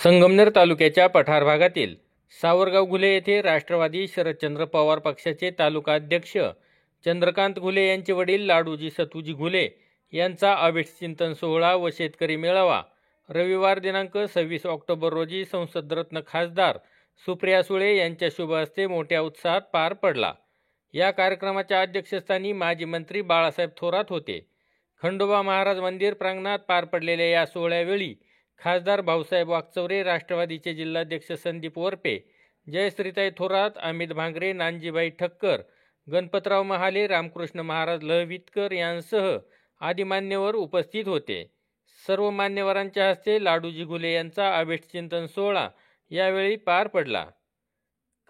संगमनेर तालुक्याच्या पठार भागातील सावरगाव घुले येथे राष्ट्रवादी शरदचंद्र पवार पक्षाचे तालुका अध्यक्ष चंद्रकांत घुले यांचे वडील लाडूजी सतुजी घुले यांचा अभिष्टचिंतन सोहळा व शेतकरी मेळावा रविवार दिनांक 26 ऑक्टोबर रोजी संसदरत्न खासदार सुप्रिया सुळे यांच्या शुभ हस्ते मोठ्या उत्साहात पार पडला। या कार्यक्रमाच्या अध्यक्षस्थानी माजी मंत्री बाळासाहेब थोरात होते। खंडोबा महाराज मंदिर प्रांगणात पार पडलेल्या या सोहळ्यावेळी खासदार भाऊसाहेब वाकचौरे, राष्ट्रवादीचे जिल्हाध्यक्ष संदीप वरपे, जयश्रीताई थोरात, अमित भांगरे, नानजीबाई ठक्कर, गणपतराव महाले, रामकृष्ण महाराज लहवितकर यांसह आदी मान्यवर उपस्थित होते। सर्व मान्यवरांच्या हस्ते लाडूजी घुले यांचा अभिष्टचिंतन सोहळा यावेळी पार पडला।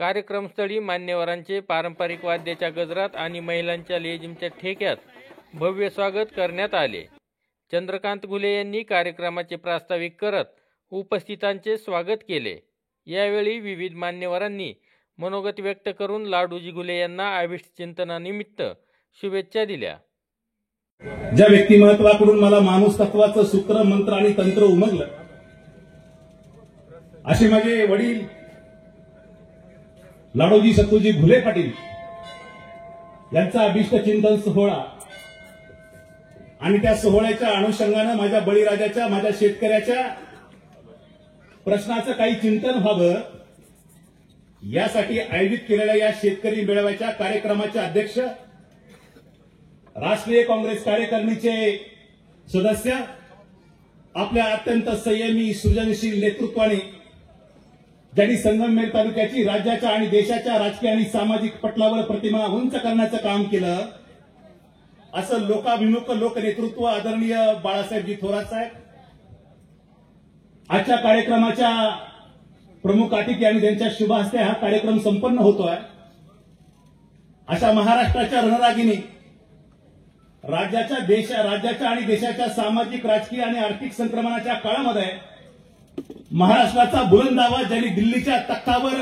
कार्यक्रमस्थळी मान्यवरांचे पारंपरिक वाद्याच्या गजरात आणि महिलांच्या लेझिमच्या ठेक्यात भव्य स्वागत करण्यात आले। चंद्रकांत घुले यांनी कार्यक्रमाचे प्रास्ताविक करत उपस्थितांचे स्वागत केले। यावेळी विविध मान्यवरांनी मनोगत व्यक्त करून लाडूजी घुले यांना अभिष्टचिंतनानिमित्त शुभेच्छा दिल्या। ज्या व्यक्तिमत्वाकडून मला माणूस तत्वाचं सूत्र, मंत्र आणि तंत्र उमगलं, असे माझे वडील लाडूजी सतुजी घुले पाटील यांचा अभिष्टचिंतन सोहळा आणि त्या सोहळ्याच्या अनुषंगानं माझ्या बळीराजाच्या, माझ्या शेतकऱ्याच्या प्रश्नाचं काही चिंतन व्हावं यासाठी आयोजित केलेल्या या शेतकरी मेळाव्याच्या कार्यक्रमाचे अध्यक्ष, राष्ट्रीय काँग्रेस कार्यकारिणीचे सदस्य, आपल्या अत्यंत संयमी सृजनशील नेतृत्वाने ज्यांनी संगमनेर तालुक्याची राज्याच्या आणि देशाच्या राजकीय आणि सामाजिक पटलावर प्रतिमा उंच करण्याचं काम केलं, असं लोकाभिमुख लोकनेतृत्व आदरणीय बाळासाहेबजी थोरात साहेब आजच्या कार्यक्रमाच्या प्रमुख अतिथी आणि त्यांच्या शुभ हस्ते हा कार्यक्रम संपन्न होतोय। अशा महाराष्ट्राच्या रणरागिणी राज्याच्या आणि देशाच्या सामाजिक, राजकीय आणि आर्थिक संक्रमणाच्या काळामध्ये महाराष्ट्राचा बुलंद आवाज ज्यांनी दिल्लीच्या तख्तावर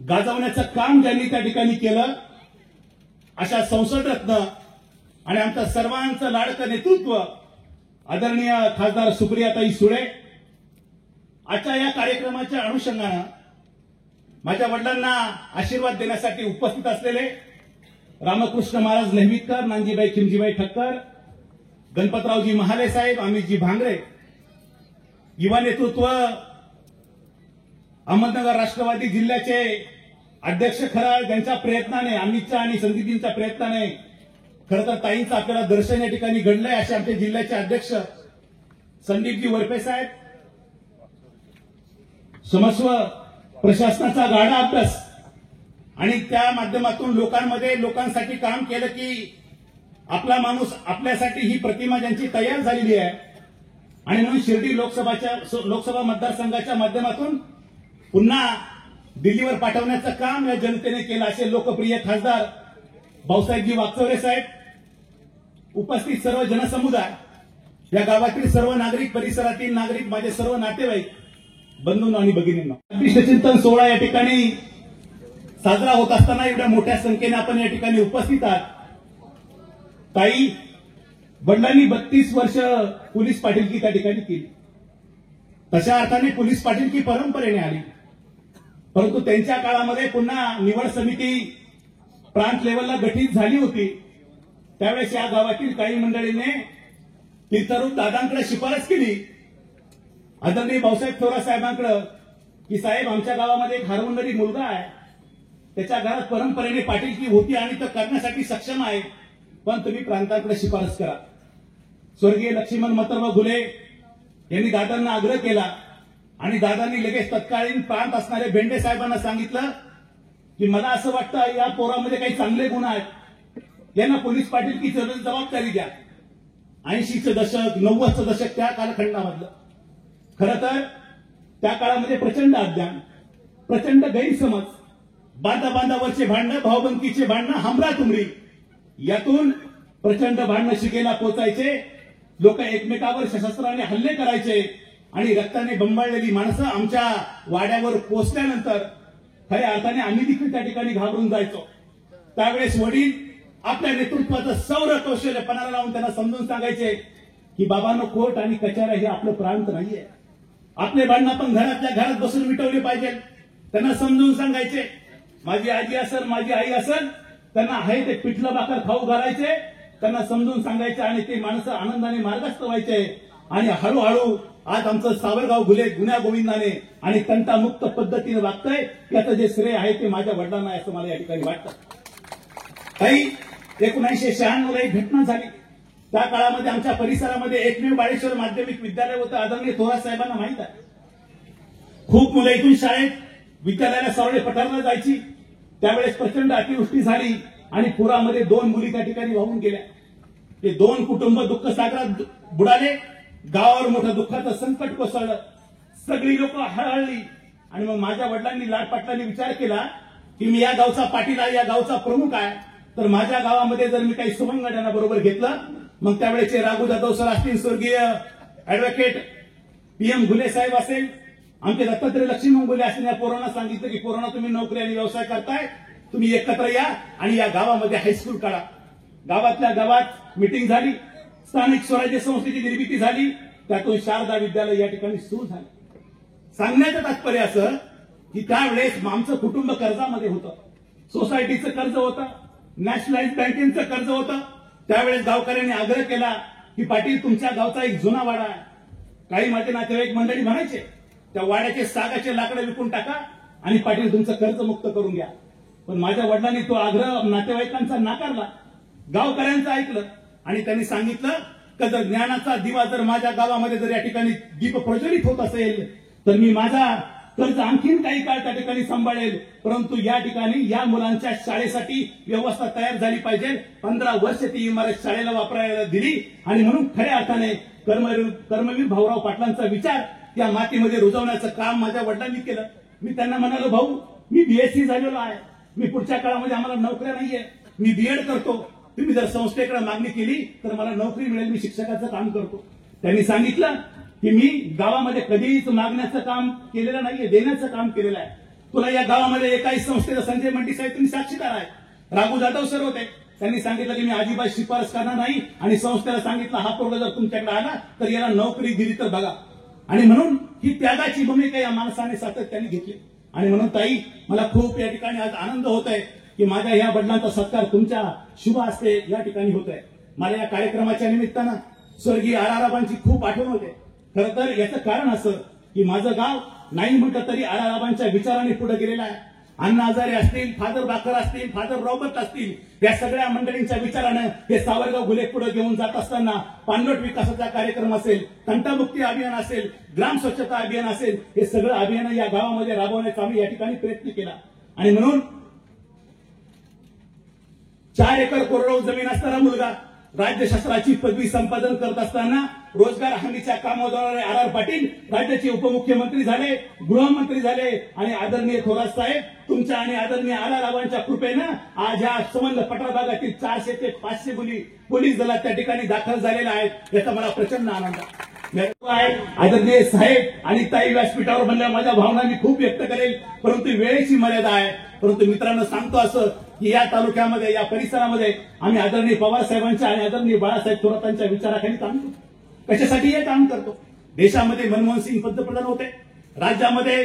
गाजवण्याचं काम ज्यांनी त्या ठिकाणी केलं, अशा संसदरत्न आणि आमचं सर्वांचं लाडकं नेतृत्व आदरणीय खासदार सुप्रियाताई सुळे आजच्या या कार्यक्रमाच्या अनुषंगानं माझ्या वडिलांना आशीर्वाद देण्यासाठी उपस्थित असलेले रामकृष्ण महाराज लहवितकर, नानजीबाई खिमजीबाई ठक्कर, गणपतरावजी महाले साहेब, अमितजी भांगरे, युवा नेतृत्व, अहमदनगर राष्ट्रवादी जिल्ह्याचे अध्यक्ष खरं त्यांच्या प्रयत्नाने, अमितच्या आणि संदीपजींच्या प्रयत्नाने खरं तर ताईंचं आपल्याला दर्शन या ठिकाणी घडलंय। असे आमचे जिल्ह्याचे अध्यक्ष संदीपजी वरपे साहेब, क्षमस्व प्रशासनाचा गाढा अभ्यास आणि त्या माध्यमातून लोकांसाठी काम केलं की आपला माणूस आपल्यासाठी ही प्रतिमा ज्यांची तयार झालेली आहे आणि म्हणून शिर्डी लोकसभा मतदारसंघाच्या माध्यमातून पुन्हा दिल्लीवर पाठवण्याचं काम या जनतेने केलं। असे लोकप्रिय खासदार भाऊसाहेबजी वाकचौरे साहेब, उपस्थित सर्व जनसमुदाय, या गावातील सर्व नागरिक, परिसरातील नागरिक, माझे सर्व नातेवाईक, बंधूंनो आणि भगिनींनो, अभिष्टचिंतन सोहळा या ठिकाणी साजरा होत असताना एवढ्या मोठ्या संख्येने आपण या ठिकाणी उपस्थित आहात। ताई वडिलांनी 32 वर्ष पोलीस पाटीलकी त्या ठिकाणी केली, तशा अर्थाने पोलीस पाटीलकी परंपरेने आली, परंतु त्यांच्या काळामध्ये पुन्हा निवड समिती प्रांत लेवलला गठीत झाली होती। त्यावेळेस या गावातील काही मंडळींनी तीर्थरूप दादांकडे शिफारस केली आदरणीय भाऊसाहेब थोरात साहेबांकडे की साहेब, आमच्या गावामध्ये एक हरवणारी मुलगा आहे, त्याच्या घरात परंपरेने पाटीलकी होती आणि तो करण्यासाठी सक्षम आहे, पण तुम्ही प्रांताकडे शिफारस करा। स्वर्गीय लक्ष्मण मतरवा घुले यांनी दादांना आग्रह केला आणि दादांनी लगेच तत्कालीन प्रांत असणारे भेंडे साहेबांना सांगितलं की मला असं वाटतं या पोरामध्ये काही चांगले गुण आहेत, यांना पोलीस पाटीलकी जबाबदारी द्या। 80चं दशक, 90चं दशक त्या कालखंडामधलं खरं तर त्या काळामध्ये प्रचंड अज्ञान, प्रचंड गैरसमज, बांधावरचे भांडणं, भाऊबंदकीचे भांडणं, हमरा तुमरी, यातून प्रचंड भांडणं शिकेला पोचायचे। लोक एकमेकावर सशस्त्राने हल्ले करायचे आणि रक्ताने बंबाळलेली माणसं आमच्या वाड्यावर पोचल्यानंतर खऱ्या अर्थाने आम्ही देखील त्या ठिकाणी घाबरून जायचो। त्यावेळेस वडील आपल्या नेतृत्वाचं सौर कौशल्य पणाला लावून त्यांना समजून सांगायचे की बाबांनो, कोर्ट आणि कचेऱ्या हे आपलं प्रांत नाहीये, आपले भांडण आपण घरातल्या घरात बसून मिटवले पाहिजे. त्यांना समजून सांगायचे. माझी आजी असेल, माझी आई असेल, त्यांना आहे ते पिठलं भाकर खाऊ घालायचे, त्यांना समजून सांगायचे आणि ते माणसं आनंदाने मार्गस्थ व्हायचे. आणि हळूहळू आज आमचं सावरगाव घुले गुन्ह्या गोविंदाने आणि तंटामुक्त पद्धतीने वागतंय. त्याचं जे श्रेय आहे ते माझ्या वडिलांना आहे असं मला या ठिकाणी वाटतं. काही 1996 ला एक घटना झाली. त्या काळामध्ये आमच्या परिसरामध्ये एकमेव बाळेश्वर माध्यमिक विद्यालय होतं. आदरणीय थोरात साहेबांना माहित आहे. खूप मुलं इथून शाळेत विद्यालयाला सावळे पठारला जायची. त्यावेळेस प्रचंड अतिवृष्टी झाली आणि पुरामध्ये 2 मुली त्या ठिकाणी वाहून गेल्या. ते 2 कुटुंब दुःख सागरात बुडाले. गावावर मोठं दुःखाचं संकट कोसळलं. सगळी लोक हळहळली आणि मग माझ्या वडिलांनी लाडपाटलांनी विचार केला की मी या गावचा पाटील आहे, या गावचा प्रमुख आहे, तर माझ्या गावामध्ये जर मी काही सुमंगड्यांना बरोबर घेतलं, मग त्यावेळेचे राघू जाधव सर असतील, स्वर्गीय ऍडव्होकेट PM घुले साहेब असेल, आमचे दत्तात्रय लक्ष्मण घुले असतील, या पोरांना सांगितलं की पोरांना तुम्ही नोकरी आणि व्यवसाय करताय, तुम्ही एकत्र या आणि या गावामध्ये हायस्कूल काढा. गावातल्या गावात मिटिंग झाली. स्थानिक स्वराज्य संस्थेची निर्मिती झाली. त्यातून शारदा विद्यालय या ठिकाणी सुरू झालं. सांगण्याचं तात्पर्य असं की त्यावेळेस आमचं कुटुंब कर्जामध्ये होतं. सोसायटीचं कर्ज होतं, नॅशनलाइज बँकेचं कर्ज होतं. त्यावेळेस गावकऱ्यांनी आग्रह केला की पाटील तुमच्या गावचा एक जुना वाडा आहे. काही माझे नातेवाईक मंडळी म्हणायचे त्या वाड्याचे सागाचे लाकडं विकून टाका आणि पाटील तुमचं कर्ज मुक्त करून घ्या. पण माझ्या वडिलांनी तो आग्रह नातेवाईकांचा नाकारला, गावकऱ्यांचं ऐकलं आणि त्यांनी सांगितलं की जर ज्ञानाचा दिवा जर माझ्या गावामध्ये जर या ठिकाणी दीप प्रज्वलित होत असेल तर मी माझा कर्ज आणखीन काही काळ त्या ठिकाणी सांभाळेल, परंतु या ठिकाणी या मुलांच्या शाळेसाठी व्यवस्था तयार झाली पाहिजे. 15 वर्ष ती इमारत शाळेला वापरायला दिली आणि म्हणून खऱ्या अर्थाने कर्मवीर भाऊराव पाटलांचा विचार या मातीमध्ये रुजवण्याचं काम माझ्या वडिलांनी केलं. मी त्यांना म्हणालो, भाऊ मी BSc झालेलो आहे, मी पुढच्या काळामध्ये आम्हाला नोकऱ्या नाहीये, मी BEd करतो, तुम्ही जर संस्थेकडे मागणी केली तर मला नोकरी मिळेल, मी शिक्षकाचं काम करतो. त्यांनी सांगितलं की मी गावामध्ये कधीच मागण्याचं काम केलेलं नाहीये, देण्याचं काम केलेलं आहे. तुला या गावामध्ये एकाही संस्थेचा संजय मंडी साहेब तुम्ही साक्षीदार आहे, राघू जाधव सर होते, त्यांनी सांगितलं की मी अजिबात शिफारस करणार नाही आणि संस्थेला सांगितलं हा पोरगा जर तुमच्याकडे आला तर याला नोकरी दिली तर बघा. आणि म्हणून ही त्यागाची भूमिका या माणसाने सातत्याने घेतली. आणि म्हणून ताई मला खूप या ठिकाणी आज आनंद होत आहे की माझ्या या वडिलांचा सत्कार तुमच्या शुभ हस्ते या ठिकाणी होत आहे. मला या कार्यक्रमाच्या निमित्तानं स्वर्गीय आराराबांची खूप आठवण होते. खरं तर याचं कारण असं की माझं गाव नाही म्हटलं तरी आराराबांच्या विचाराने पुढे गेलेलं आहे. अण्णा हजारे असतील, फादर बाकर असतील, फादर रॉबर्ट असतील, या सगळ्या मंडळींच्या विचारानं हे सावरगाव घुले पुढे घेऊन जात असताना पाणलोट विकासाचा कार्यक्रम असेल, तंटामुक्ती अभियान असेल, ग्राम स्वच्छता अभियान असेल, हे सगळं अभियान या गावामध्ये राबवण्याचा आम्ही या ठिकाणी प्रयत्न केला. आणि म्हणून 4 एकर कोरडवाहू जमीन असणारा मुलगा राज्यशास्त्राची पदवी संपादन करत असताना रोजगार हमीच्या कामाद्वारे आर पाटील राज्याचे उपमुख्यमंत्री झाले, गृहमंत्री झाले आणि आदरणीय थोरात साहेब तुमच्या आणि आदरणीय आराराबांच्या कृपेनं आज या संबंध पठार भागातील 400 ते 500 मुली पोलीस दलात त्या ठिकाणी दाखल झालेल्या आहेत. याचा मला प्रचंड आनंद आहे. आदरणीय साहेब आणि ताई व्यासपीठावर म्हणल्या माझ्या भावना मी खूप व्यक्त करेल, परंतु वेळेची मर्यादा आहे. परंतु मित्रांनो सांगतो असं की या तालुक्यामध्ये या परिसरामध्ये आम्ही आदरणीय पवार साहेबांच्या आणि आदरणीय बाळासाहेब थोरातांच्या विचाराखाली काम करतो. कशासाठी हे काम करतो? देशामध्ये मनमोहन सिंग पंतप्रधान होते, राज्यामध्ये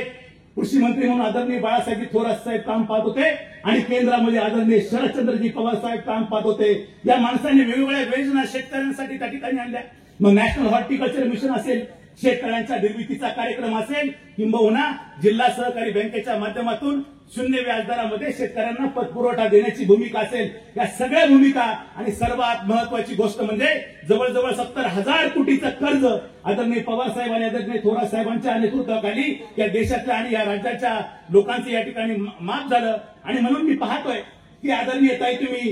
कृषी मंत्री म्हणून आदरणीय बाळासाहेब थोरात साहेब काम पाहत होते आणि केंद्रामध्ये आदरणीय शरदचंद्रजी पवार साहेब काम पाहत होते. या माणसांनी वेगवेगळ्या योजना शेतकऱ्यांसाठी त्या ठिकाणी आणल्या. मग नॅशनल हॉर्टिकल्चर मिशन असेल, शेतकऱ्यांच्या निर्मितीचा कार्यक्रम असेल, किंबहुना जिल्हा सहकारी बँकेच्या माध्यमातून 0 व्याजदरामध्ये शेतकऱ्यांना पतपुरवठा देण्याची भूमिका असेल, या सगळ्या भूमिका आणि सर्वात महत्वाची गोष्ट म्हणजे जवळजवळ 70,000 कोटीचं कर्ज आदरणीय पवार साहेब आणि आदरणीय थोरात साहेबांच्या नेतृत्वाखाली या देशातल्या आणि या राज्याच्या लोकांचं या ठिकाणी माफ झालं. आणि म्हणून मी पाहतोय की आदरणीय ताई तुम्ही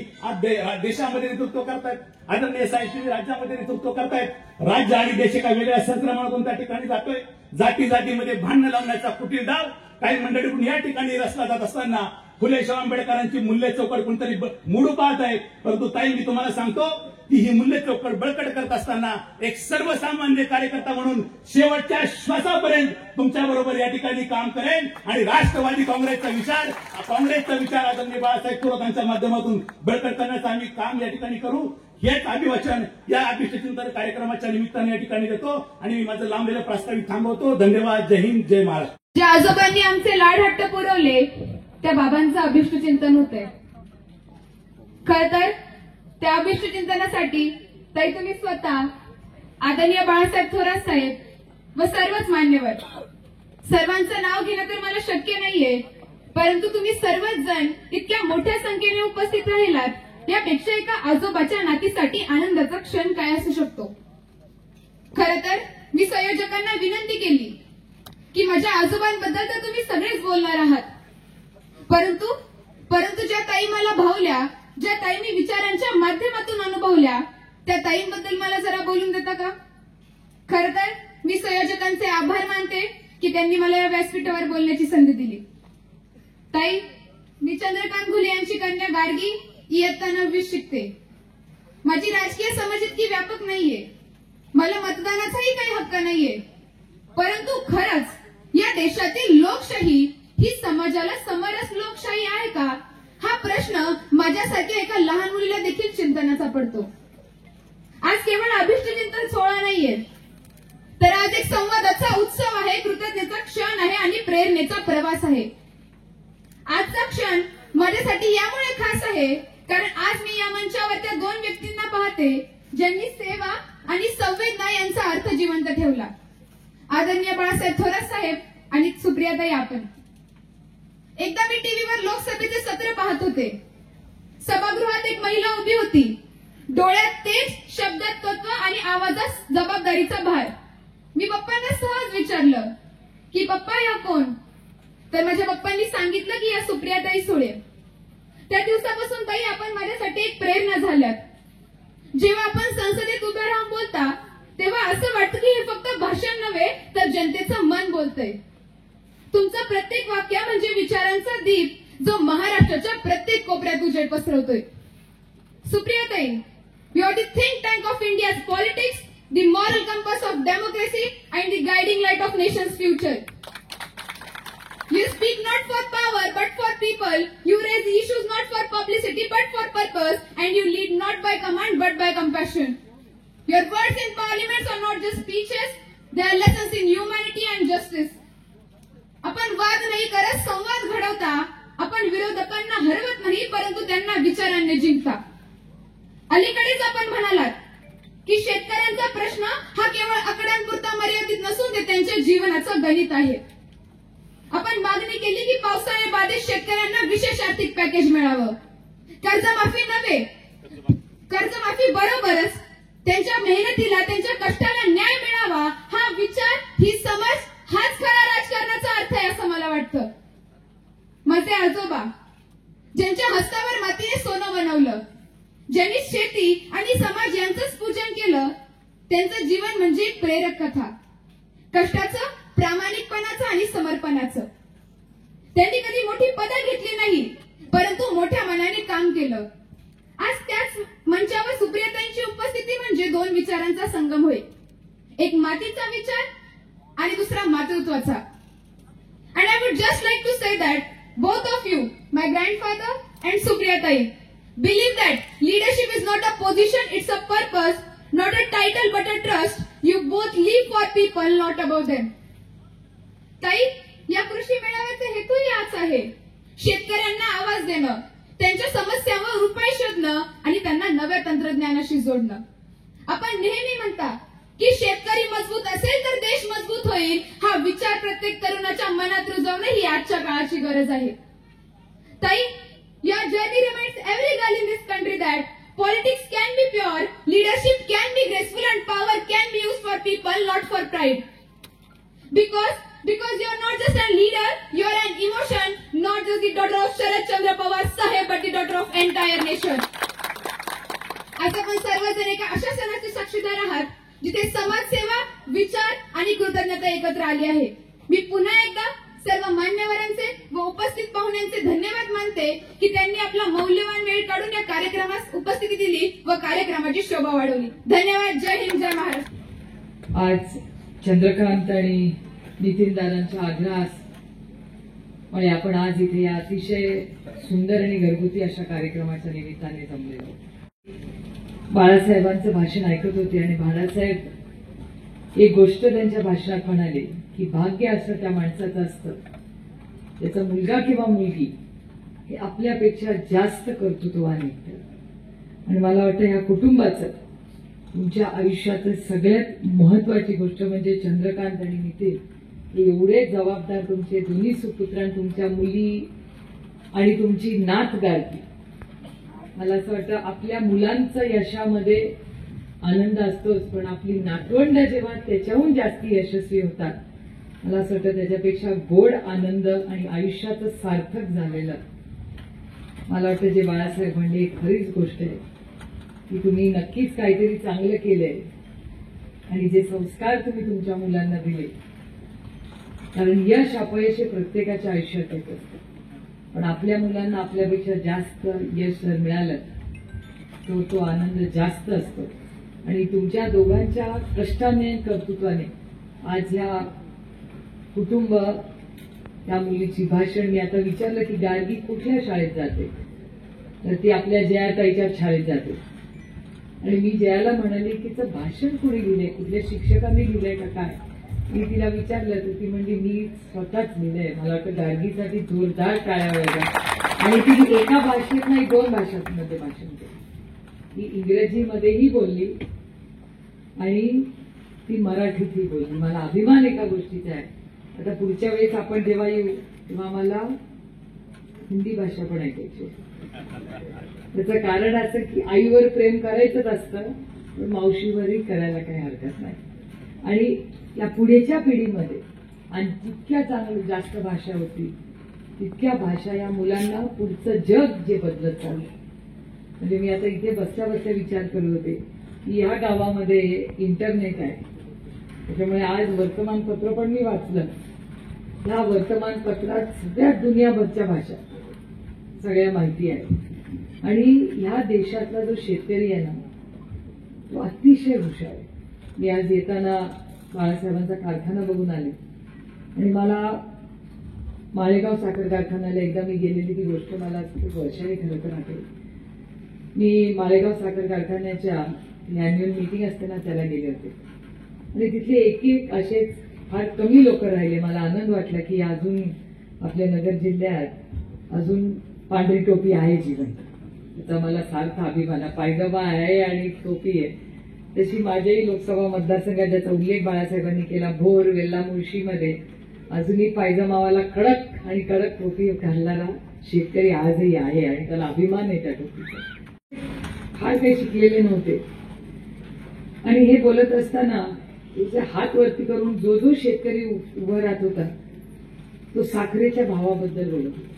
देशामध्ये नेतृत्व करतायत, आदरणीय साहेब तुम्ही राज्यामध्ये नेतृत्व करतायत. राज्य आणि देश एका वेगळ्या संक्रमणातून त्या ठिकाणी जातोय. जाती जातीमध्ये भांडण लावण्याचा कुटील डाव काही मंडळीकडून या ठिकाणी रचला जात असताना फुले शाहू आंबेडकरांची मूल्य चौकट कोणतरी मोडू पाहत आहे. परंतु ताई मी तुम्हाला सांगतो की ही मूल्य चौकट बळकट करत असताना एक सर्वसामान्य कार्यकर्ता म्हणून शेवटच्या श्वासापर्यंत तुमच्या बरोबर या ठिकाणी काम करेन आणि राष्ट्रवादी काँग्रेसचा विचार आदरणीय बाळासाहेब थोरातांच्या माध्यमातून बळकट करण्याचं आम्ही काम या ठिकाणी करू. हेच अभिवाचन या अभिष्टचिंतन कार्यक्रमाच्या निमित्ताने या ठिकाणी देतो आणि मी माझं लांबलेलं प्रास्ताविक थांबवतो. धन्यवाद. जय हिंद, जय महाराष्ट्र. ज्या आजोबांनी आमचे लाड हट्ट पुरवले त्या बाबांचं अभिष्टचिंतन होते. खर तर त्या अभिष्टचिंतनासाठी ताई तुम्ही स्वतः आदरणीय बाळासाहेब थोरात साहेब व सर्वच मान्यवर सर्वांचं नाव घेणं तर मला शक्य नाहीये, परंतु तुम्ही सर्वच जण इतक्या मोठ्या संख्येने उपस्थित राहिलात यापेक्षा एका आजोबाच्या नातीसाठी आनंदाचा क्षण काय असू शकतो. खरं तर मी संयोजकांना विनंती केली की माझ्या आजोबांबद्दल तर तुम्ही सगळेच बोलणार आहात, परंतु ज्या ताई मला भावल्या, ज्या ताई मी विचारांच्या माध्यमातून अनुभवल्या, त्या ताईंबद्दल मला जरा बोलून देता का. खरं तर मी संयोजकांचे आभार मानते की त्यांनी मला या व्यासपीठावर बोलण्याची संधी दिली. ताई, मी चंद्रकांत घुले यांची कन्या गार्गी इयत्ता 9वी शिकते. माझी राजकीय समज इतकी व्यापक नाहीये, मला मतदानाचाही काही हक्क नाहीये, परंतु खरंच या देशातील लोकशाही ही समाजाला समरस लोकशाही आहे का, हा प्रश्न माझ्यासारख्या एका लहान मुलीला देखील चिंतनाचा पडतो. आज केवळ अभिष्टचिंतन सोहळा नाहीये, तर आज एक संवादाचा उत्सव आहे, कृतज्ञतेचा क्षण आहे आणि प्रेरणेचा प्रवास आहे. आजचा क्षण माझ्यासाठी यामुळे खास आहे कारण आज मी या मंचावर त्या 2 व्यक्तींना पाहते ज्यांनी सेवा आणि संवेदना यांचा अर्थ जिवंत ठेवला. आदरणीय बाळासाहेब थोरात साहेब आणि सुप्रियाताई आपण. एकदा मी टीव्हीवर लोकसभेचे सत्र पाहत होते. सभागृहात एक महिला उभी होती. डोळ्यात तेज, शब्दात तत्व आणि आवाजात जबाबदारीचा भार. मी पप्पांना सहज विचारलं की पप्पा या कोण, तर माझ्या पप्पांनी सांगितलं की या सुप्रियाताई सुळे. त्या दिवसापासून ताई आपण माझ्यासाठी एक प्रेरणा झाल्यात. जेव्हा आपण संसदेत उभे राहून बोलता तेव्हा असं वाटतं की हे फक्त भाषण नव्हे तर जनतेचं मन बोलतंय. तुमचं प्रत्येक वाक्य म्हणजे विचारांचा दीप जो महाराष्ट्राच्या प्रत्येक कोपऱ्यात उजेड पसरवतोय. Supriyatai, you are the think tank of India's politics, the moral compass of democracy and the guiding light of nation's future. You speak not for power but for people. You raise issues not for publicity but for purpose, and you lead not by command but by compassion. Your words in parliaments are not just speeches; they are lessons in humanity and justice. आपण वाद नाही करत, संवाद घडवता. आपण विरोधकांना हरवत नाही, परंतु त्यांना विचारांनी जिंकता. अलीकडेच आपण म्हणालात की शेतकऱ्यांचा प्रश्न हा केवळ आकड्यांपुरता मर्यादित नसून ते त्यांच्या जीवनाचं गणित आहे. आपण मागणी केली की पावसाळ्या बाधित शेतकऱ्यांना विशेष आर्थिक पॅकेज मिळावं. कर्जमाफी नव्हे, कर्जमाफी बरोबरच त्यांच्या मेहनतीला, त्यांच्या कष्टाला न्याय मिळावा, हा विचार, ही समज, हाच खरा राजकारणाचा अर्थ आहे असं मला वाटतं. माझे आजोबा ज्यांच्या हस्तावर मातीने सोनं बनवलं, ज्यांनी शेती आणि समाज यांचंच पूजन केलं, त्यांचं जीवन म्हणजे एक प्रेरक कथा. कष्टाचं, प्रामाणिकपणाचं आणि समर्पणाचं. त्यांनी कधी मोठी पदं घेतली नाही, परंतु मोठ्या मनाने काम केलं. आज त्याच मंचावर सुप्रियाताईंची उपस्थिती म्हणजे 2 विचारांचा संगम होय. एक मातीचा विचार आणि दुसरा मातृत्वाचा. And I would just like to say that both of you, my grandfather and Supriyatai, believe that leadership is not a position, it's a purpose, not a title but a trust. You both live for people, not about them. ताई, या कृषी मेळाव्याचा हेतूही हाच आहे. शेतकऱ्यांना आवाज देणं, त्यांच्या समस्यांवर उपाय शोधणं आणि त्यांना नव्या तंत्रज्ञानाशी जोडणं. आपण नेहमी म्हणता की शेतकरी मजबूत असेल तर देश मजबूत होईल. हा विचार प्रत्येक तरुणाच्या मनात रुजवणं ही आजच्या काळाची गरज आहे. ताई, your journey reminds every girl in this country that politics can be pure, leadership can be graceful, and power can be used for people, not for pride. Because you are not just a leader, you are an emotion, not just the daughter of Sharad Chandra Pawar Saheb, but the daughter of entire nation. आज आपण सर्वजण एका अशा सणाचे साक्षीदार आहात जिथे समाजसेवा, विचार आणि कृतज्ञता एकत्र आली आहे. मी पुन्हा एकदा सर्व मान्यवरांचे व उपस्थित पाहुण्यांचे धन्यवाद मानते की त्यांनी आपला मौल्यवान वेळ काढून या कार्यक्रमास उपस्थिती दिली व कार्यक्रमाची शोभा वाढवली. धन्यवाद. जय हिंद, जय महाराष्ट्र. आज चंद्रकांत आणि नितीन दादांच्या आग्रहास आणि आपण आज इथे या अतिशय सुंदर आणि घरगुती अशा कार्यक्रमाच्या निमित्ताने जमलेलो. बाळासाहेबांचं भाषण ऐकत होते आणि बाळासाहेब एक गोष्ट त्यांच्या भाषणात म्हणाले की भाग्य असं त्या माणसाचं असतं त्याचा मुलगा किंवा मुलगी हे आपल्यापेक्षा जास्त कर्तृत्वान निघतं. आणि मला वाटतं ह्या कुटुंबाचं तुमच्या आयुष्याचं सगळ्यात महत्वाची गोष्ट म्हणजे चंद्रकांत आणि नितीन हे एवढे जबाबदार तुमचे दोन्ही सुपुत्रांनी तुमच्या मुली आणि तुमची नात गाळती. मला असं वाटतं आपल्या मुलांचं यशामध्ये आनंद असतोच, पण आपली नातवंड जेव्हा त्याच्याहून जास्ती यशस्वी होतात मला असं वाटतं त्याच्यापेक्षा गोड आनंद आणि आयुष्याचं सार्थक झालेलं. मला वाटतं जे बाळासाहेब म्हणले खरीच गोष्ट आहे की तुम्ही नक्कीच काहीतरी चांगलं केलंय आणि जे संस्कार तुम्ही तुमच्या मुलांना दिले, कारण यश अपयश हे प्रत्येकाच्या आयुष्यात येत असतं, पण आपल्या मुलांना आपल्यापेक्षा जास्त यश जर मिळालं तर तो आनंद जास्त असतो. आणि तुमच्या दोघांच्या कष्टाने कर्तृत्वाने आज ह्या कुटुंब त्या मुलीची भाषण मी आता विचारलं की गार्गी कुठल्या शाळेत जाते तर ती आपल्या जयाताईच्या शाळेत जाते. आणि मी जयाला म्हणाले की तिचं भाषण कुणी लिहिलंय, कुठल्या शिक्षकांनी लिहिलंय का काय. मी तिला विचारलं तर ती म्हणजे मी स्वतःच लिहिलंय. मला वाटतं गार्गीसाठी जोरदार टाळ्या वाजल्या. आणि ती एका भाषेत नाही 2 भाषांमध्ये भाषण केलं. ती इंग्रजीमध्येही बोलली आणि ती मराठीतही बोलली. मला अभिमान एका गोष्टीचा आहे. आता पुढच्या वेळेस आपण जेव्हा येऊ तेव्हा मला हिंदी भाषा पण ऐकायची. त्याचं कारण असं की आईवर प्रेम करायचंच असतं पण मावशीवरही करायला काही हरकत नाही. आणि या पुढेच्या पिढीमध्ये आणि जितक्या चांगली जास्त भाषा होती तितक्या भाषा या मुलांना पुढचं जग जे बदलत चाललं. म्हणजे मी आता इथे बसल्या बसल्या विचार करत होते की या गावामध्ये इंटरनेट आहे, त्याच्यामुळे आज वर्तमानपत्र पण मी वाचलं. या वर्तमानपत्रात सगळ्यात दुनियाभरच्या भाषा सगळ्या माहिती आहे. आणि ह्या देशातला जो शेतकरी आहे ना तो अतिशय हुशार आहे. मी आज येताना बाळासाहेबांचा कारखाना बघून आले आणि मला माळेगाव साखर कारखान्याला एकदा मी गेलेली ती गोष्ट मला खूप वर्षाने खरं तर आठवली. मी माळेगाव साखर कारखान्याच्या अॅन्युअल मीटिंग असते ना त्याला गेले होते आणि तिथले एक असेच फार कमी लोक राहिले. मला आनंद वाटला की अजून आपल्या नगर जिल्ह्यात अजून पांढरी टोपी आहे जीवन. त्याचा मला सार्थ अभिमान. पायजमा आहे आणि टोपी आहे. तशी माझ्याही लोकसभा मतदारसंघात ज्याचा उल्लेख बाळासाहेबांनी केला भोर वेल्ला मुळशीमध्ये अजूनही पायजमावाला कडक आणि कडक टोपी घालणारा शेतकरी आजही आहे आणि त्याला अभिमान आहे त्या टोपीचा. फार काही शिकलेले नव्हते आणि हे बोलत असताना त्याचे हात वरती करून जो जो शेतकरी उभं राहत होता तो साखरेच्या भावाबद्दल बोलत होता.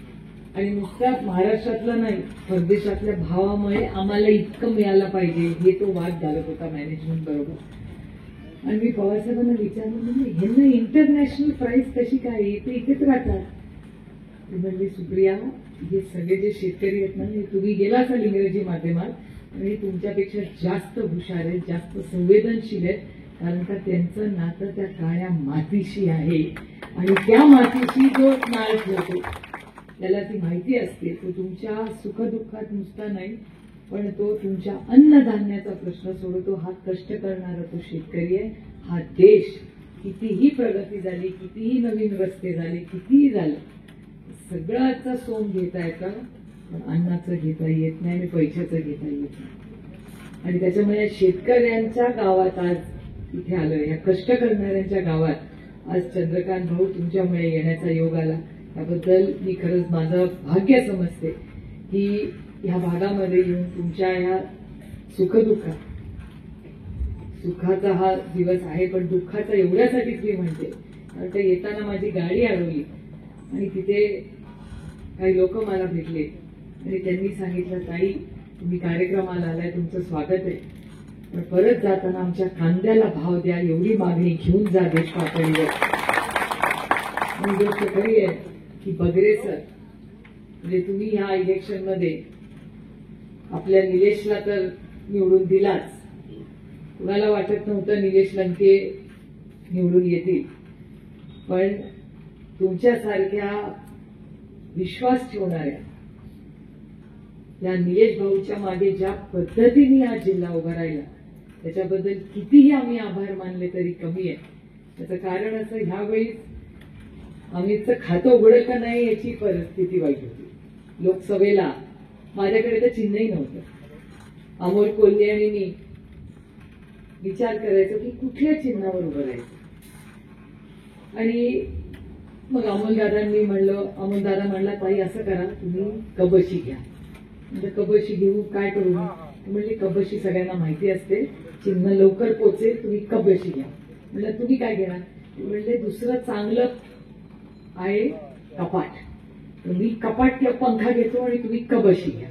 आणि नुसत्या महाराष्ट्रातला नाही परदेशातल्या भावामुळे आम्हाला इतकं मिळालं पाहिजे हे तो वाद घालत होता मॅनेजमेंट बरोबर. आणि मी पवारसाहेबांना विचारलं म्हणजे ह्यांना इंटरनॅशनल प्राइस कशी काय ते इथेच राहतात. ते म्हणजे सुप्रिया हे सगळे जे शेतकरी आहेत ना हे तुम्ही गेला असाल इंग्रजी माध्यमात आणि तुमच्यापेक्षा जास्त हुशार आहेत, जास्त संवेदनशील आहेत, कारण का त्यांचं नातं त्या काळ्या मातीशी आहे आणि त्या मातीशी जो नाळ ठेवतो त्याला ती माहिती असते. तो तुमच्या सुखदुःखात नुसता नाही पण तो तुमच्या अन्नधान्याचा प्रश्न सोडवतो. हा कष्ट करणारा तो शेतकरी आहे. हा देश कितीही प्रगती झाली, कितीही नवीन रस्ते झाले, कितीही झालं सगळ्याचा सोंग घेता येतं पण अन्नाचं घेता येत नाही आणि पैशाचं घेता येत नाही. आणि त्याच्यामुळे शेतकऱ्यांच्या गावात आज इथे आलोय, या कष्ट करणाऱ्यांच्या गावात आज चंद्रकांत भाऊ तुमच्यामुळे येण्याचा योग आला. त्याबद्दल मी खरंच माझं भाग्य समजते की ह्या भागामध्ये येऊन तुमच्या ह्या सुखाचा हा दिवस आहे पण दुःखाचा एवढ्यासाठीच मी म्हणते कारण ते येताना माझी गाडी अडवली आणि तिथे काही लोक मला भेटले आणि त्यांनी सांगितलं ताई तुम्ही कार्यक्रमाला आलाय तुमचं स्वागत आहे पण परत जाताना आमच्या कांद्याला भाव द्या एवढी मागणी घेऊन जा देश पातळीवर. गोष्ट खरी आहे की बगरे सर म्हणजे तुम्ही ह्या इलेक्शनमध्ये आपल्या निलेशला तर निवडून दिलाच. कुणाला वाटत नव्हतं निलेश लंके निवडून येतील पण तुमच्यासारख्या विश्वास ठेवणाऱ्या या निलेश भाऊच्या मागे ज्या पद्धतीने हा जिल्हा उभा राहिला त्याच्याबद्दल कितीही आम्ही आभार मानले तरी कमी आहे. त्याचं कारण असं, ह्यावेळी आम्हीचं खातं उघडं का नाही याची परिस्थिती वाईट होती. लोकसभेला माझ्याकडे तर चिन्हही नव्हतं. अमोल कोल्हे आणि मी विचार करायचो की कुठल्या चिन्हावर उभं राहायचं. आणि मग अमोलदादांनी अमोलदादा म्हणला, ताई असं करा, तुम्ही कबशी घ्या. म्हणजे कबशी घेऊ, काय करू? म्हणजे कबशी सगळ्यांना माहिती असते, चिन्ह लवकर पोचेल, तुम्ही कबशी घ्या. म्हणलं तुम्ही काय घेणार? म्हणजे दुसरं चांगलं आहे कपाट, तुम्ही कपाट किंवा पंखा घेतो आणि तुम्ही कबशी घ्या.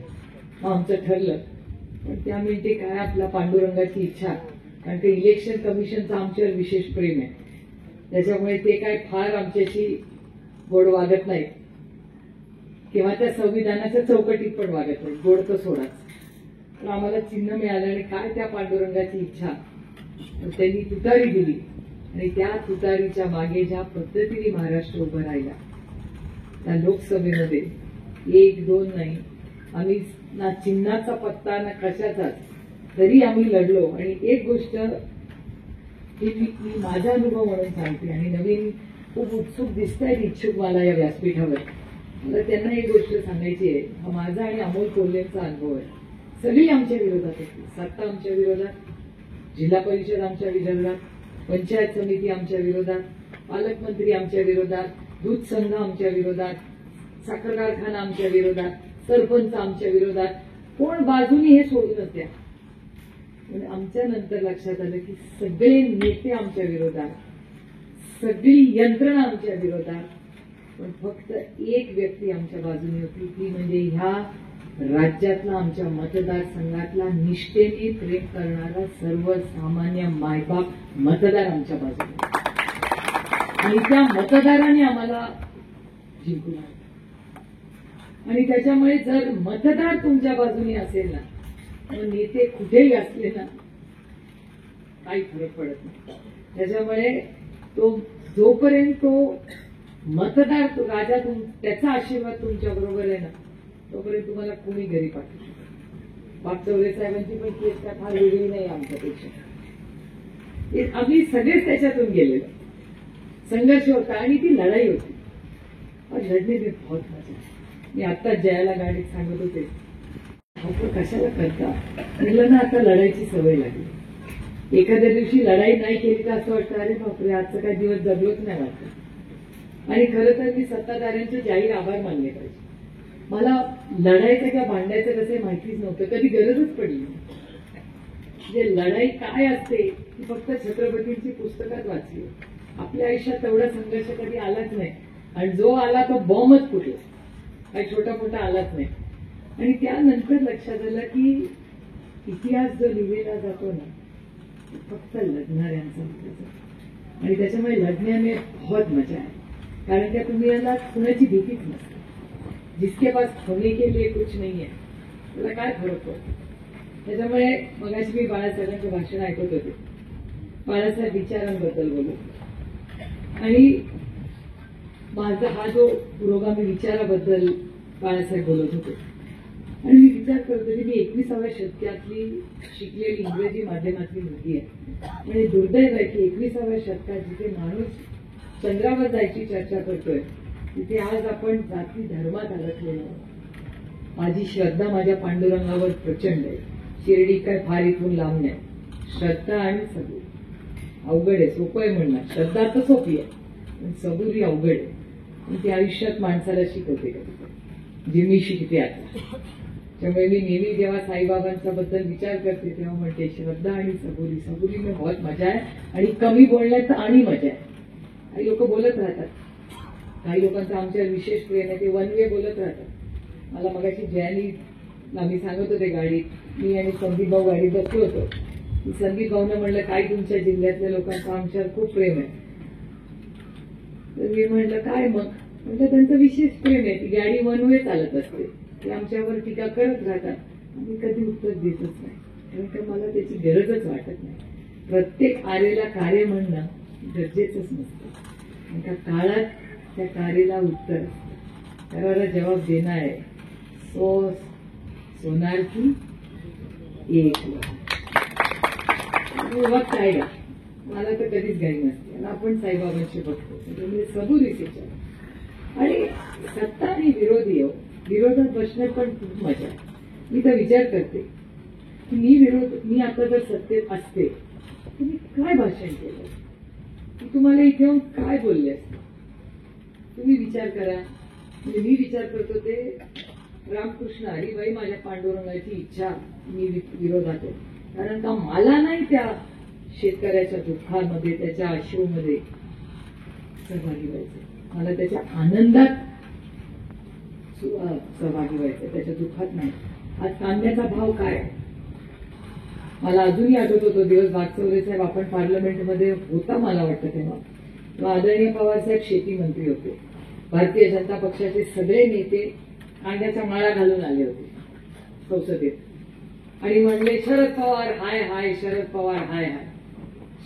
मग आमचं ठरलं. पण त्या मिनिटे काय आपला पांडुरंगाची इच्छा, कारण ते इलेक्शन कमिशनचं आमच्यावर विशेष प्रेम आहे, त्याच्यामुळे ते काय फार आमच्याशी गोड वागत नाही किंवा त्या संविधानाच्या चौकटीत पण वागत नाही. गोड तर सोडाच. पण आम्हाला चिन्ह मिळालं आणि काय त्या पांडुरंगाची इच्छा, त्यांनी तुतारी दिली आणि त्या तुतारीच्या मागे ज्या पद्धतीने महाराष्ट्र उभं राहिला त्या लोकसभेमध्ये 1-2 नाही, आम्ही ना चिन्हाचा पत्ता ना कशाचाच, तरी आम्ही लढलो. आणि एक गोष्ट ही मी माझा अनुभव म्हणून सांगते आणि नवीन खूप उत्सुक दिसत आहेत इच्छुक मला या व्यासपीठावर, मला त्यांना एक गोष्ट सांगायची आहे. हा माझा आणि अमोल कोल्हेंचा अनुभव आहे. सगळी आमच्या विरोधात होती. सत्ता आमच्या विरोधात, जिल्हा परिषद आमच्या विरोधात, पंचायत समिती आमच्या विरोधात, पालकमंत्री आमच्या विरोधात, दूध संघ आमच्या विरोधात, साखर कारखाना आमच्या विरोधात, सरपंच आमच्या विरोधात. कोण बाजूनी हे सोडूनच द्या. म्हणजे आमच्या नंतर लक्षात आलं की सगळे नेते आमच्या विरोधात, सगळी यंत्रणा आमच्या विरोधात, पण फक्त एक व्यक्ती आमच्या बाजूने होती, ती म्हणजे ह्या राज्यातला, आमच्या मतदारसंघातला निष्ठेने प्रेम करणारा सर्वसामान्य मायबाप मतदार आमच्या बाजूने. आणि त्या मतदाराने आम्हाला जिंकून आणलं. आणि त्याच्यामुळे जर मतदार तुमच्या बाजूने असेल ना, मग नेते कुठेही असले ना, काही फरक पडत नाही. त्याच्यामुळे जोपर्यंत तो मतदार, तो राजा, त्याचा आशीर्वाद तुमच्या बरोबर आहे ना, तोपर्यंत तुम्हाला कोणी घरी पाठवू शकत. बागचौरे साहेबांची पण केस काय फार वेगळी नाही आमच्यापेक्षा. आम्ही सगळेच त्याच्यातून गेलेलो. संघर्ष होता आणि ती लढाई होती. और लढणे में बहुत मजा. मी आता जयाला गाडीत सांगत होते, आपण कशाला करता, म्हटलं ना आता लढायची सवय लागली. एखाद्या दिवशी लढाई नाही केली तर असं वाटतं, अरे बापरे आजचा काही दिवस जगलोच नाही वाटत. आणि खरं तर मी सत्ताधाऱ्यांचे जाहीर आभार मानले पाहिजे. मला लढायचं किंवा भांडायचं कसं माहितीच नव्हतं, कधी गरजच पडली. म्हणजे लढाई काय असते ती फक्त छत्रपतींची पुस्तकात वाचली. आपल्या आयुष्यात तेवढा संघर्ष कधी आलाच नाही. आणि जो आला तो बॉम्बच फुटला, काही छोटा मोठा आलाच नाही. आणि त्यानंतर लक्षात आलं की इतिहास जो लिहिलेला जातो ना, फक्त लढणाऱ्यांचा होता. आणि त्याच्यामुळे लढण्याने बहुत मजा आहे. कारण त्या तुम्ही याला कुणाची भीतीच नसते. जिसके पास होने के लिए कुछ नहीं है, त्याला काय फरक पडतो. त्याच्यामुळे मगाशी मी बाळासाहेबांचं भाषण ऐकत होते. बाळासाहेब विचारांबद्दल बोलत आणि माझा हा जो पुरोगामी विचाराबद्दल बाळासाहेब बोलत होते. आणि मी विचार करतो की मी 21व्या शतकातली शिकलेली इंग्रजी माध्यमातली मुलगी आहे. म्हणजे दुर्दैव आहे की 21व्या शतकात जिथे माणूस चंद्रावर जायची चर्चा करतोय, तिथे आज आपण जाती धर्मात अडकलेलो आहोत. माझी श्रद्धा माझ्या पांडुरंगावर प्रचंड आहे. शिर्डी काय फार इथून लांब नाही. श्रद्धा आणि सबूर अवघड आहे. सोपं आहे म्हणणार, श्रद्धा तर सोपी आहे, पण सबूर ही अवघड आहे. आणि ती आयुष्यात माणसाला शिकवते कधी, जे मी शिकते आता. त्यामुळे मी नेहमी जेव्हा साईबाबांचा बद्दल विचार करते तेव्हा म्हणते श्रद्धा आणि सबुरी. सबुरी में बहुत मजा आहे आणि कमी बोलण्यात आणि मजा आहे. काही लोक बोलत राहतात, काही लोकांचं आमच्यावर विशेष प्रेम आहे, ते वन वे बोलत राहतात. मला मगाशी जयानी आम्ही सांगत होते गाडीत, मी आणि संदीप भाऊ गाडीत बसलो होतो. संदीप भाऊनं म्हणलं काय तुमच्या जिल्ह्यातल्या लोकांचं आमच्यावर खूप प्रेम आहे. तर मी म्हणलं काय मग, म्हटलं त्यांचं विशेष प्रेम आहे. ती गाडी वन वे चालत असते, ते आमच्यावर टीका करत राहतात, आम्ही कधी उत्तर देतच नाही. कारण का मला त्याची गरजच वाटत नाही. प्रत्येक आरेला कार्य म्हणणं गरजेचंच नसतं. कारण का काळात त्या कार्याला उत्तर असतं, त्याला जबाब देणं आहे. सोनार की एक वक्त आहे का मला तर कधीच घाई नसते आणि आपण साईबाबांशी बघतो त्यामुळे सबुरीच विचार आणि सत्ता आणि विरोधी विरोधात बसण्यात पण खूप मजा आहे. मी तर विचार करते की मी आता जर सत्तेत असते तर मी काय भाषण केलं, मी तुम्हाला इथे येऊन काय बोलले असते. तुम्ही विचार करा. म्हणजे मी विचार करतो ते रामकृष्ण हरिबाई माझ्या पांडुरंगाची इच्छा मी विरोधात आहे. कारण का मला नाही त्या शेतकऱ्याच्या दुःखामध्ये त्याच्या अश्रूमध्ये सहभागी व्हायचं, मला त्याच्या आनंदात सहभागी व्हायचं, त्याच्या दुःखात नाही. आज कांद्याचा भाव काय आहे मला अजूनही आठवत होतो दिवस. बागचौरे साहेब आपण पार्लमेंटमध्ये होता मला वाटतं तेव्हा आदरणीय पवार साहेब शेती मंत्री होते. भारतीय जनता पक्षाचे सगळे नेते कांद्याचा माळा घालून आले होते संसदेत आणि म्हणले शरद पवार हाय हाय, शरद पवार हाय हाय.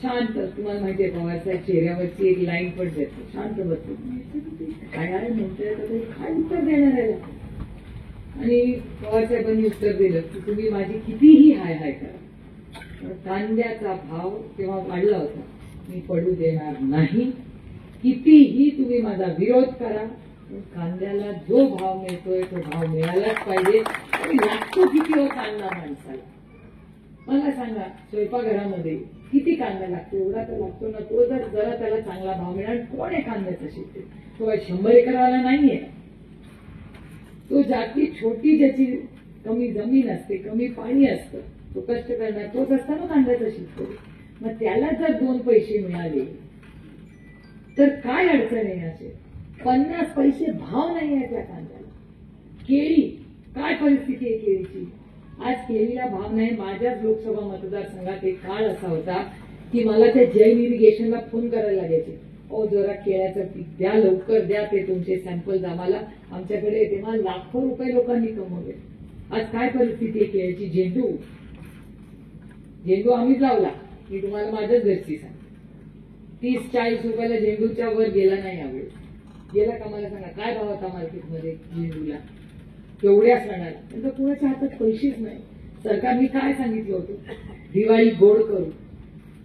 शांत. तुम्हाला माहितीये पवार साहेब चेहऱ्यावरची एक लाईन पण देतो, शांत बसतो. काय म्हणतोय काय उत्तर देणार आहे. आणि पवार साहेबांनी उत्तर दिलं की तुम्ही माझी कितीही हाय हाय करा, कांद्याचा भाव तेव्हा वाढला होता, मी पडू देणार नाही. कितीही तुम्ही माझा विरोध करा, पण कांद्याला जो भाव मिळतोय तो भाव मिळालाच पाहिजे. आणि लागतो किती हो कांदा माणसाला मला सांगा. स्वयंपाकघरामध्ये किती कांदा लागतो, एवढा तर लागतो ना. तो जर जरा त्याला चांगला भाव मिळाला, कोण आहे कांद्याचा शेतकरी? तो 100 एकरवाला नाहीये. तो जाती छोटी ज्याची कमी जमीन असते, कमी पाणी असतं, तो कष्ट करणार तोच असता ना कांद्याचा शेतकरी. मग त्याला जर 2 पैसे मिळाले तर काय अडचण आहे. असे 50 पैसे भाव नाही आहे त्या कांद्याला. केळी काय परिस्थिती आहे केळीची. आज केळीला भाव नाही. माझ्याच लोकसभा मतदारसंघात एक काळ असा होता की मला त्या जैन इरिगेशनला फोन करायला लागायचे, जरा केळ्याचं पीक द्या, लवकर द्या, ते तुमचे सॅम्पल्स आम्हाला आमच्याकडे. तेव्हा लाखो रुपये लोकांनी कमवले. आज काय परिस्थिती आहे केळ्याची. झेंडू आम्हीच लावला. मी तुम्हाला माझ्याच घरची सांग, 30-40 रुपयाला झेंडूच्या वर गेला नाही यावेळी. गेला का मला सांगा. काय भाव होता मार्केटमध्ये झेंडूला एवढ्या सणाला. नंतर कुणाच्या हातात पैसेच नाही. सरकारने काय सांगितलं होतं, दिवाळी गोड करू.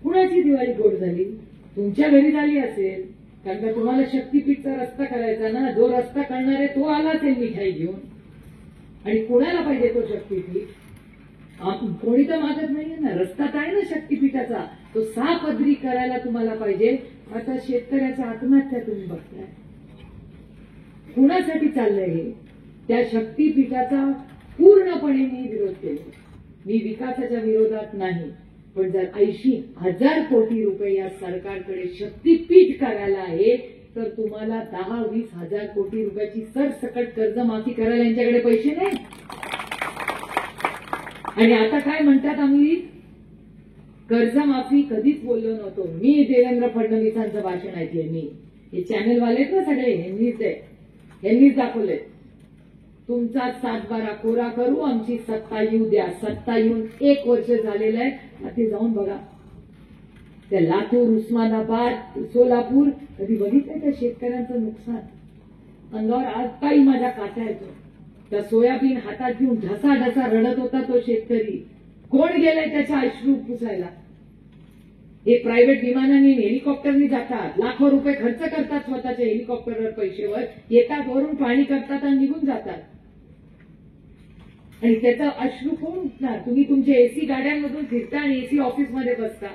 कुणाची दिवाळी गोड झाली? तुमच्या घरी झाली असेल, कारण का तुम्हाला शक्तीपीठचा रस्ता करायचा ना. जो रस्ता करणार आहे तो आला असेल मिठाई घेऊन. आणि कुणाला पाहिजे तो शक्तीपीठ? कोणी तर मागत नाहीये ना. रस्ता काय ना शक्तीपीठाचा, तो 6 पदरी करायला तुम्हाला पाहिजे. आता शेतकऱ्याच्या आत्महत्या तुम्ही बघताय. कुणासाठी चाललंय हे? त्या शक्तीपीठाचा पूर्णपणे मी विरोध केला. मी विकासाच्या विरोधात नाही, पण जर 80,000 कोटी रुपये या सरकारकडे शक्तीपीठ करायला आहे तर तुम्हाला 10-20 हजार कोटी रुपयाची सरसकट कर्जमाफी करायला यांच्याकडे पैसे नाही. आणि आता काय म्हणतात, आम्ही कर्जमाफी कधीच बोललो नव्हतो. मी देवेंद्र फडणवीसांचं भाषण ऐकले. मी हे चॅनलवाले आहेत ना सगळे, यांनीच दाखवले. तुमचा 7-12 कोरा करू, आमची सत्ता येऊ द्या. सत्ता येऊन 1 वर्ष झालेलं आहे. आता जाऊन बघा त्या लातूर, उस्मानाबाद, सोलापूर, कधी बघितलंय त्या शेतकऱ्यांचं नुकसान. अंगावर आजकाही माझ्या काटा येतो. त्या सोयाबीन हातात घेऊन ढसा रडत होता तो शेतकरी. कोण गेलाय त्याच्या अश्रू पुसायला? हे प्रायव्हेट विमानाने हेलिकॉप्टरनी जातात, लाखो रुपये खर्च करतात स्वतःच्या हेलिकॉप्टरवर पैसेवर, येतात वरून पाणी करतात आणि निघून जातात. आणि त्याचा अश्रू कोण उठणार? तुम्ही तुमच्या एसी गाड्यांमधून फिरता आणि एसी ऑफिसमध्ये बसता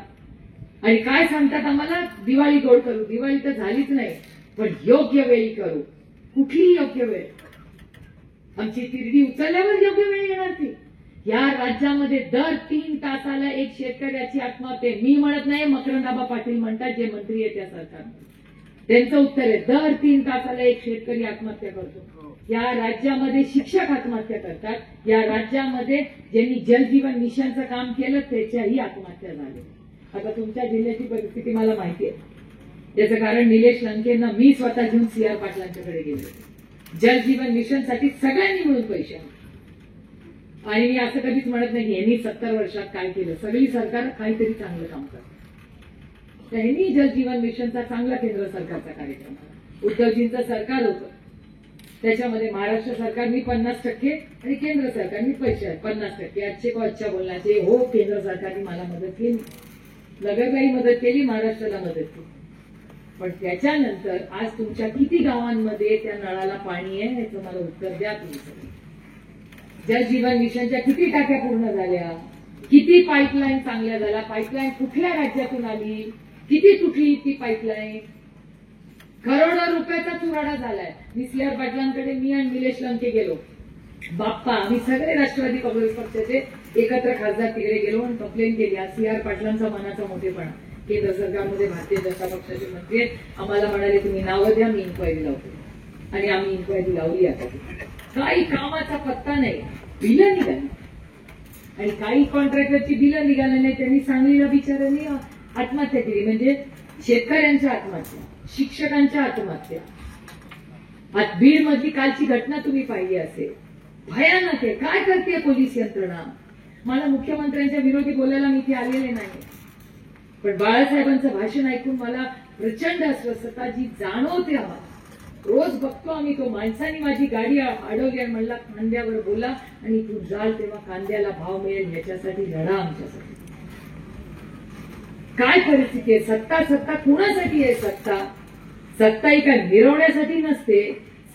आणि काय सांगतात आम्हाला, दिवाळी गोड करू. दिवाळी तर झालीच नाही, पण योग्य वेळी करू. कुठलीही योग्य वेळ. आमची तिरडी उचलल्यावर योग्य वेळ येणार ती. या राज्यामध्ये दर 3 तासाला एक शेतकऱ्याची आत्महत्या. मी म्हणत नाही, मकरंदाबा पाटील म्हणतात, जे मंत्री आहेत त्या सरकारमध्ये. त्यांचं उत्तर आहे, दर 3 तासाला एक शेतकरी आत्महत्या करतो. या राज्यामध्ये शिक्षक आत्महत्या करतात. या राज्यामध्ये ज्यांनी जलजीवन मिशनचं काम केलं त्याच्याही आत्महत्या झाल्या. आता तुमच्या जिल्ह्याची परिस्थिती मला माहिती आहे. त्याचं कारण निलेश लंकेंना मी स्वतः घेऊन CR पाटलांच्याकडे गेले. जलजीवन मिशनसाठी सगळ्यांनी मिळून पैसे. आणि मी असं कधीच म्हणत नाही यांनी 70 वर्षात काय केलं. सगळी सरकार काहीतरी चांगलं काम करतात. त्यांनी जलजीवन मिशनचा चांगला केंद्र सरकारचा कार्यक्रम. उद्धवजींचं सरकार होतं त्याच्यामध्ये महाराष्ट्र सरकारनी 50% आणि केंद्र सरकारनी 50%. अच्छे को अच्छा बोलना चाहिए. हो, केंद्र सरकारने मला मदत केली, नगरलाही मदत केली, महाराष्ट्राला मदत केली. पण त्याच्यानंतर आज तुमच्या किती गावांमध्ये त्या नळाला पाणी आहे याचं मला उत्तर द्या तुम्ही सगळे. जल जीवन मिशनच्या किती टाक्या पूर्ण झाल्या, किती पाईपलाईन चांगल्या झाल्या, पाईपलाईन कुठल्या राज्यातून आली, किती तुटली ती पाईपलाईन, करोडो रुपयाचा चुराडा झालाय. मी CR पाटलांकडे मी आणि निलेश लंके गेलो, बाप्पा आम्ही सगळे राष्ट्रवादी काँग्रेस पक्षाचे एकत्र खासदार तिकडे गेलो आणि कंप्लेंट केली. आज CR पाटलांचा मनाचा मोठेपणा. केंद्र सरकारमध्ये भारतीय जनता पक्षाचे मंत्री आहेत, आम्हाला म्हणाले तुम्ही नावं द्या, मी इन्क्वायरी लावतो. आणि आम्ही इन्क्वायरी लावली. आता काही कामाचा पत्ता नाही, बिलं निघाली आणि काही कॉन्ट्रॅक्टरची बिलं निघाली नाही. त्यांनी सांगलीला बिचारांनी आत्महत्या केली. म्हणजे शेतकऱ्यांच्या आत्महत्या, शिक्षकांच्या आत्महत्या. आज बीड मधली कालची घटना तुम्ही पाहिली असेल, भयानक आहे. काय करते पोलीस यंत्रणा? मला मुख्यमंत्र्यांच्या विरोधी बोलायला मी इथे आलेले नाही, पण बाळासाहेबांचं भाषण ऐकून मला प्रचंड अस्वस्थता जी जाणवते. आम्हाला रोज बघतो आम्ही, तो माणसाने माझी गाडी अडवली आणि म्हणला कांद्यावर बोला आणि तू जाल तेव्हा कांद्याला भाव मिळेल, याच्यासाठी लढा आमच्यासाठी. काय परिस्थिती आहे? सत्ता कुणासाठी आहे? सत्ता ही काय मिरवण्यासाठी नसते.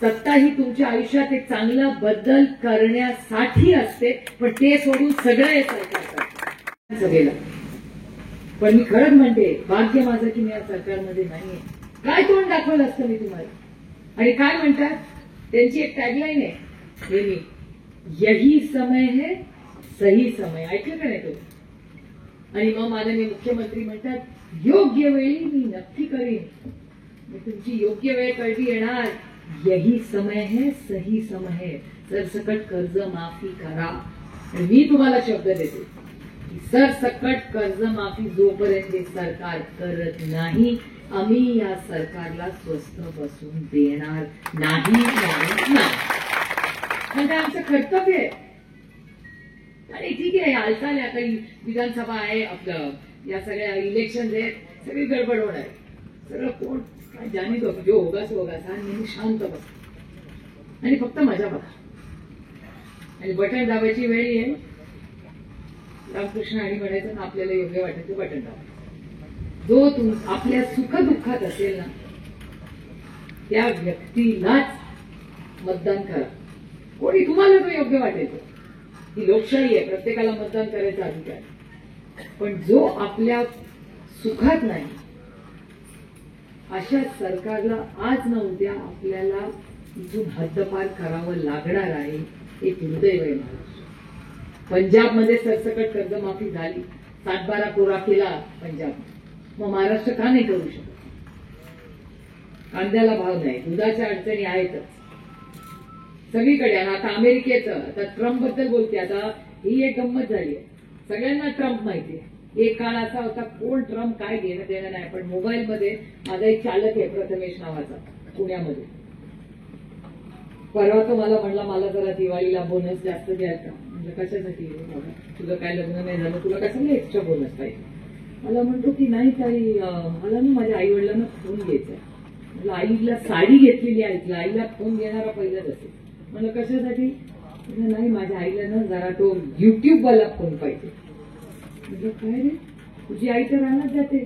सत्ता ही तुमच्या आयुष्यात एक चांगला बदल करण्यासाठी असते. पण ते सोडून सगळं हे सरकार सगळेला. पण मी खरंच म्हणते, भाग्य माझं की मी या सरकारमध्ये नाहीये. काय तोंड दाखवलं असतं मी तुम्हाला? आणि काय म्हणतात त्यांची एक टॅगलाईन आहे नेहमी, यही समय है सही समय. ऐकलं का नाही तो? आणि मग माननीय मुख्यमंत्री म्हणतात, योग्य वेळी मी नक्की करीन. तुमची योग्य वेळ कधी येणार? यही समय है सही समय है. सरसकट कर्ज माफी करा. आणि मी तुम्हाला शब्द देते, सरसकट कर्जमाफी जोपर्यंत हे सरकार करत नाही, आम्ही या सरकारला स्वस्थ बसून देणार नाही. म्हणजे आमचं कर्तव्य आहे. आणि ठीक आहे, हालचाल आता विधानसभा आहे, आपलं या सगळ्या इलेक्शन आहेत, सगळी गडबड होणार आहे. सगळं कोण काय जाणी दो, जो होगा सो होगा. नेहमी शांत बस आणि फक्त मजा बघा. आणि बटन दाबायची वेळ येईल, रामकृष्ण आणि म्हणायचं ना, आपल्याला योग्य वाटेल ते बटन दाबा. जो आपल्या सुखदुःखात असेल ना, त्या व्यक्तीलाच मतदान करा. कोणी तुम्हाला जो योग्य वाटेल. ही लोकशाही आहे, प्रत्येकाला मतदान करायचा अधिकार. पण जो आपल्या सुखात नाही, अशा सरकारला आज न उद्या आपल्याला इथून हद्दपार करावं लागणार आहे. एक दुर्दैव आहे महाराष्ट्र. पंजाबमध्ये सरसकट कर्जमाफी झाली, 7-12 कोरा केला पंजाब. मग महाराष्ट्र का नाही करू शकत? कांद्याला भाव नाही, दुधाच्या अडचणी आहेतच सगळीकडे. आणि आता अमेरिकेचं, आता ट्रम्प बद्दल बोलते. आता ही एक गंमत झाली आहे, सगळ्यांना ट्रम्प माहिती आहे. एक काळ असा होता, कोण ट्रम्प काय घेणं देणं नाही. पण मोबाईलमध्ये माझा एक चालक आहे प्रथमेश नावाचा, पुण्यामध्ये. परवा तो मला म्हणला, मला जरा दिवाळीला बोनस जास्त द्याल का? म्हणजे कशासाठी? तुझं काय लग्न नाही झालं, तुला कशाला एक्स्ट्रा बोनस पाहिजे? मला म्हणतो की नाही ताई, मला ना माझ्या आई वडिलांना फोन घ्यायचा. म्हटलं आईला साडी घेतलेली आहे, आईला फोन घेणारा पहिलाच असेल. मला कशासाठी? नाही, माझ्या आईला ना जरा तो युट्यूब वाला फोन पाहिजे. म्हणजे काय रे, तुझी आई तर रानात जाते.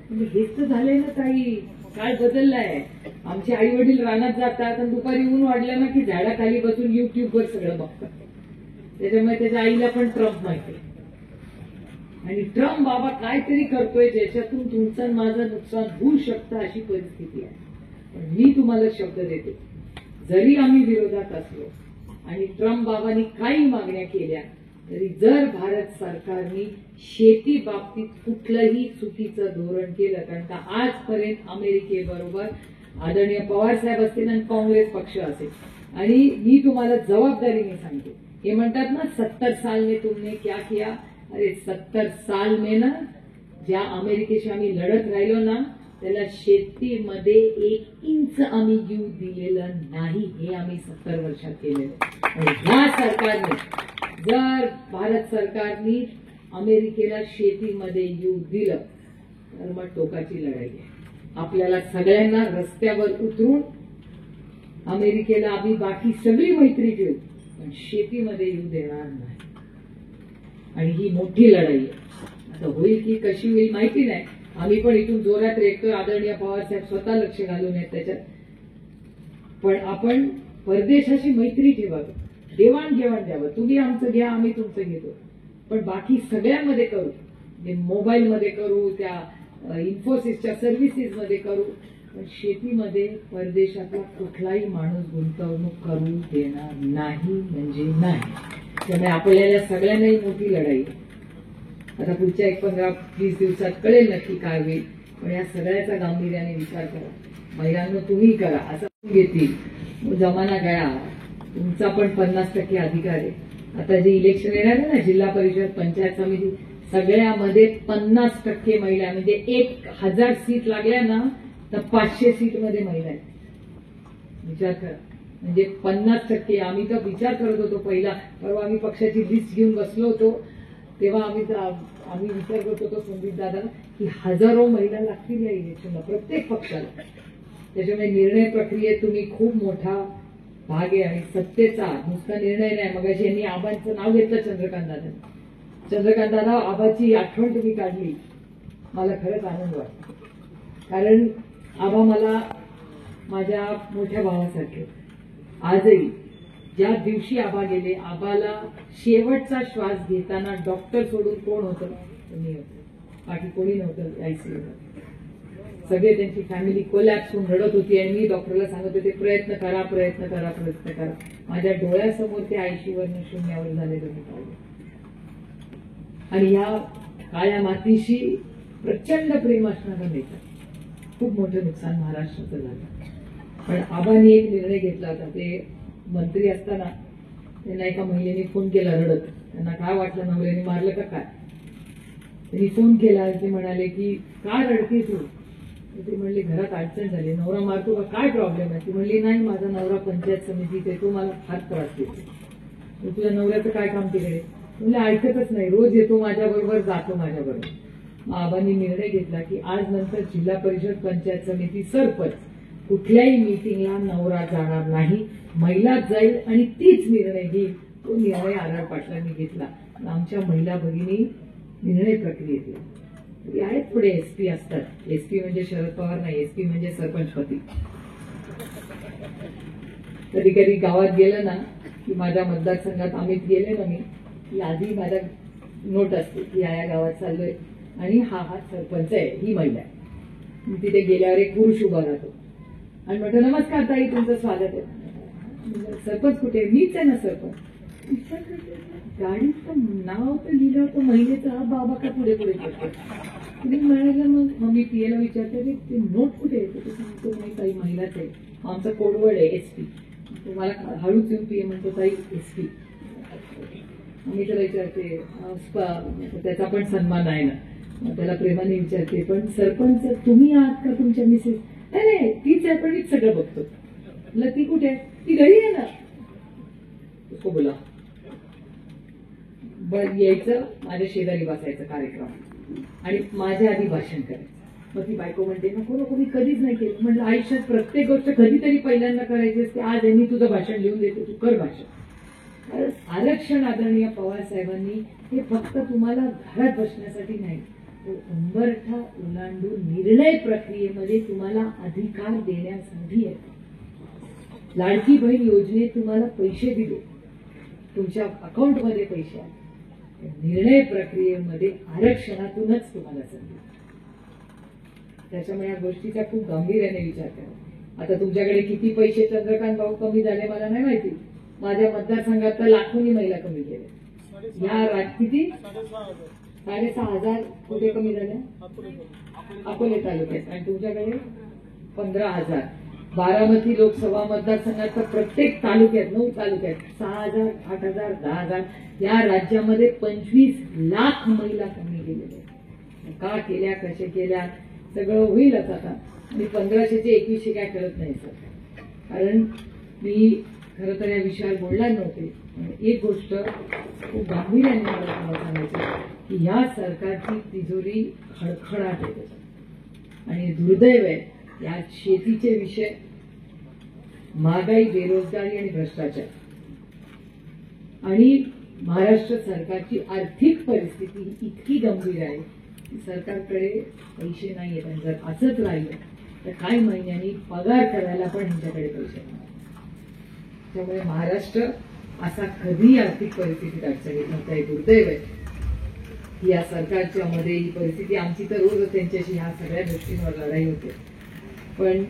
म्हणजे हेच तर झालंय ना ताई, काळ बदललाय. आमचे आई वडील रानात जातात आणि दुपारी ऊन वाढलं ना की झाडाखाली बसून युट्यूबवर सगळं बघतात. त्याच्यामुळे त्याच्या आईला पण ट्रम्प माहिती. आणि ट्रम्प बाबा काहीतरी करतोय ज्याच्यातून तुमचं माझं नुकसान होऊ शकतं, अशी परिस्थिती आहे. पण मी तुम्हाला शब्द देते, जरी आम्ही विरोधात असलो आणि ट्रम्प बाबांनी काही मागण्या केल्या, तरी जर भारत सरकारने शेती बाबतीत कुठलंही चुकीचं धोरण केलं, कारण का आजपर्यंत अमेरिकेबरोबर आदरणीय पवार साहेब असतील आणि काँग्रेस पक्ष असेल. आणि मी तुम्हाला जबाबदारीने सांगते, हे म्हणतात ना 70 साल में तुमने क्या किया. अरे 70 साल में ना, ज्या अमेरिकेशी आम्ही लढत राहिलो ना, त्याला शेतीमध्ये 1 इंच आम्ही जीव दिलेलं नाही. हे आम्ही 70 वर्षात केलेलं. आणि ह्या सरकारने, जर भारत सरकारने अमेरिकेला शेतीमध्ये जीव दिलं तर मग टोकाची लढाई आहे. आपल्याला सगळ्यांना रस्त्यावर उतरून अमेरिकेला आम्ही बाकी सगळी मैत्री ठेवू, पण शेतीमध्ये येऊ देणार नाही. आणि ही मोठी लढाई आहे. आता होईल की कशी होईल माहिती नाही. आम्ही पण इथून जोरात रेखतो. आदरणीय पवारसाहेब स्वतः लक्ष घालून आहेत त्याच्यात. पण आपण परदेशाशी मैत्री ठेवावी, देवाणघेवाण द्यावं. तुम्ही आमचं घ्या, आम्ही तुमचं घेतो, पण बाकी सगळ्यांमध्ये करू. मोबाईलमध्ये करू, त्या इन्फोसिसच्या सर्व्हिसेसमध्ये करू, पण शेतीमध्ये परदेशातला कुठलाही माणूस गुंतवणूक करू देणार नाही म्हणजे नाही. त्यामुळे आपल्याला सगळ्यांनाही मोठी लढाई. आता पुढच्या 15-20 दिवसात कळेल नक्की काय होईल, पण या सगळ्याचा गांभीर्याने विचार करा. महिलांना तुम्ही करा, असं घेतील जमाना गया. तुमचा पण 50% अधिकार आहे. आता जे इलेक्शन येणार आहे ना, जिल्हा परिषद, पंचायत समिती, सगळ्यामध्ये 50% महिला. म्हणजे 1000 सीट लागल्या ना तर 500 सीटमध्ये महिला आहेत. विचार करा. म्हणजे 50%. आम्ही तर विचार करत होतो पहिला, परवा आम्ही पक्षाची लिस्ट घेऊन बसलो होतो, तेव्हा आम्ही विचार करत होतो संदीप दादा की हजारो महिला लागतील या इलेक्शनला, प्रत्येक पक्षाला. त्याच्यामुळे निर्णय प्रक्रियेत तुम्ही खूप मोठा भाग आहे. आणि सत्तेचा नुसता निर्णय नाही. मगाशी यांनी आबांचं नाव घेतलं, चंद्रकांत दादा, आबाची आठवण तुम्ही काढली, मला खरंच आनंद वाटतो. कारण आबा मला माझ्या मोठ्या भावासारखे. आजही ज्या दिवशी आबा गेले, आबाला शेवटचा श्वास घेताना डॉक्टर सोडून कोण होतं? मी होतो. बाकी कोणी नव्हतं आयसीयू. सगळे त्यांची फॅमिली कोलॅप्स होऊन रडत होती आणि मी डॉक्टरला सांगत होते प्रयत्न करा, प्रयत्न करा, प्रयत्न करा. माझ्या डोळ्यासमोर ते आयसीयूवरनं शून्यावर झालेलं मी पाहिलं. आणि या काळ्या मातीशी प्रचंड प्रेम असणारा नेता. खूप मोठं नुकसान महाराष्ट्राचं झालं. पण आबांनी एक निर्णय घेतला होता. ते मंत्री असताना त्यांना एका महिलेने फोन केला रडत. त्यांना काय वाटलं, नवऱ्याने मारलं का काय? त्यांनी फोन केला. ते म्हणाले की काय रडते तू? ते म्हणले घरात अडचण झाली, नवरा मारतो का, काय प्रॉब्लेम आहे? ती म्हणली नाही, माझा नवरा पंचायत समितीत आहे, तो मला फार त्रास देतो. तुझ्या नवऱ्याचं काय काम तिकडे? म्हणजे ऐकतच नाही, रोज येतो माझ्याबरोबर, जातो माझ्याबरोबर. मग आबांनी निर्णय घेतला की आज नंतर जिल्हा परिषद, पंचायत समिती, सरपंच कुठल्याही मीटिंगला नवरा जाणार नाही, महिलाच जाईल आणि तीच निर्णय घेईल. तो निर्णय आर पाटलांनी घेतला. आमच्या महिला भगिनी निर्णय प्रक्रियेत येईल. आहेत पुढे एसपी असतात. एसपी म्हणजे शरद पवार नाही, एसपी म्हणजे सरपंचपती. कधी कधी गावात गेलं ना की माझ्या मतदारसंघात अमित गेले ना मी, की आधी माझा नोट असते की या गावात चाललोय आणि हा सरपंच आहे, ही महिला आहे. मी तिथे गेल्यावर एक पुरुष उभा राहतो आणि म्हटलं नमस्कार ताई, तुमचं स्वागत आहे. सरपंच कुठे? मीच आहे ना सरपंच. गाडीचं नाव तर लिहिलं होतं महिलेचं, हा बाबा का पुढे पुढे करतो. तुम्ही म्हणायला मग मी पीएला विचारते की ते नोट कुठे आहे? ते सांगतो नाही ताई महिलाच आहे. आमचा कोडवर्ड आहे एसपी. तुम्हाला हळूच येऊन पीए म्हणतो ताई एसपी. मी त्याला विचारते त्याचा पण सन्मान आहे ना, त्याला प्रेमाने विचारते पण सरपंच तुम्ही आहात का तुमच्या मिसेस? नाही तीच आहे, पण मीच सगळं बघतो. म्हटलं ती कुठे? ती घरी आहे ना. तो बोला यायचं, माझ्या शेजारी बसायचं कार्यक्रम आणि माझ्या आधी भाषण करायचं. मग ती बायको म्हणते नको नको, मी कधीच नाही केलं. म्हटलं आयुष्यात प्रत्येक गोष्ट कधीतरी पहिल्यांदा करायची असते. आज यांनी तुझं भाषण लिहून देते, तू कर भाषण. आरक्षण आदरणीय पवार साहेबांनी हे फक्त तुम्हाला घरात बसण्यासाठी नाही, तो उंबरठा ओलांडून निर्णय प्रक्रियेमध्ये तुम्हाला अधिकार देण्यासाठी आहे. लाडकी बहीण योजनेत तुम्हाला पैसे दिले, तुमच्या अकाउंटमध्ये पैसे आले. निर्णय प्रक्रियेमध्ये आरक्षणातूनच तुम्हाला संधी. त्याच्यामुळे या गोष्टीचा खूप गांभीर्याने विचार करा. आता तुमच्याकडे किती पैसे चंद्रकांत भाऊ कमी झाले मला नाही माहिती. माझ्या मतदारसंघात तर लाखोनी महिला कमी गेल्या. या किती 6,500 कुठे कमी झाल्या? अकोले तालुक्यात. आणि तुमच्याकडे 15,000. बारामती लोकसभा मतदारसंघात तर प्रत्येक तालुक्यात 9 तालुक्यात 6,000, 8,000, 10,000. या राज्यामध्ये 25 लाख महिला कमी गेलेल्या. का केल्या, कशा केल्या, सगळं होईलच आता. आणि 1500 चे 2100 काय करत नाही सर. कारण मी खरं तर या विषयावर बोलणार नव्हते. एक गोष्ट खूप गांभीर्याने मला तुम्हाला सांगायची की ह्या सरकारची तिजोरी खडखडाट आहे. आणि दुर्दैव आहे या शेतीचे विषय महागाई, बेरोजगारी आणि भ्रष्टाचार आणि महाराष्ट्र सरकारची आर्थिक परिस्थिती ही इतकी गंभीर आहे की सरकारकडे पैसे नाहीयेत आणि जर असंच राहिलं तर काही महिन्यांनी पगार करायला पण ह्यांच्याकडे पैसे नाही. त्यामुळे महाराष्ट्र असा कधी आर्थिक परिस्थितीत अडचणीत नव्हता. हे दुर्दैव आहे. या सरकारच्या मध्ये ही परिस्थिती आमची तर रोज त्यांच्याशी ह्या सगळ्या गोष्टींवर लढाई होते. पण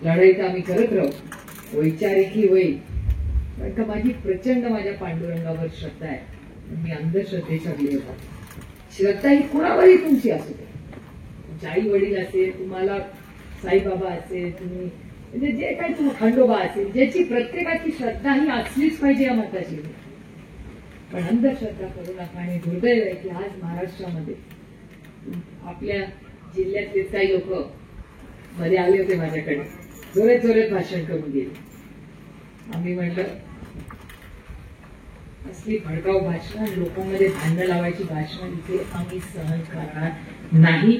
लढाई तर आम्ही करत राहू, वैचारिकही होईल. कारण का माझी प्रचंड माझ्या पांडुरंगावर श्रद्धा आहे. मी अंधश्रद्धेच्या विरोधात. श्रद्धा ही कुणावरही तुमची असू दे, तुमचे आई वडील असेल, तुम्हाला साईबाबा असेल, तुम्ही म्हणजे जे काही तुम्हाला खंडोबा असेल, ज्याची प्रत्येकाची श्रद्धा ही असलीच पाहिजे या मताची. पण अंधश्रद्धा करू नका. आणि दुर्दैव आहे की आज महाराष्ट्रामध्ये आपल्या जिल्ह्यातले काही लोक मध्ये आले होते माझ्याकडे, जोरात जोरात भाषण करून गेले. आम्ही म्हटलं असली भडकाऊ भाषण, लोकांमध्ये भांडण लावायची भाषण इथे आम्ही सहन करणार नाही.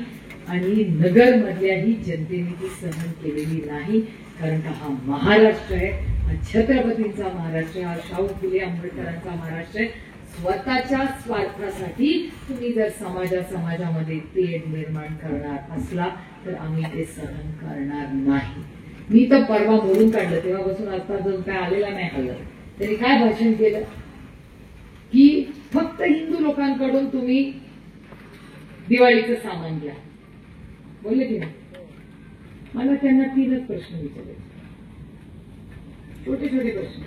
आणि नगर मधल्याही जनतेने ती सहन केलेली नाही. कारण का हा महाराष्ट्र आहे, हा छत्रपतींचा महाराष्ट्र आहे, हा शाहू फुले आंबेडकरांचा महाराष्ट्र आहे. स्वतःच्या स्वार्थासाठी तुम्ही जर समाजामध्ये तेढ निर्माण करणार असला तर आम्ही ते सहन करणार नाही. मी तर परवा मोडून काढलं, तेव्हापासून आता जो काय आलेला नाही हल्ला. त्यांनी काय भाषण केलं की फक्त हिंदू लोकांकडून तुम्ही दिवाळीचं सामान घ्या, बोलले की नाही. मला त्यांना 3च प्रश्न विचारायचे, छोटे छोटे प्रश्न.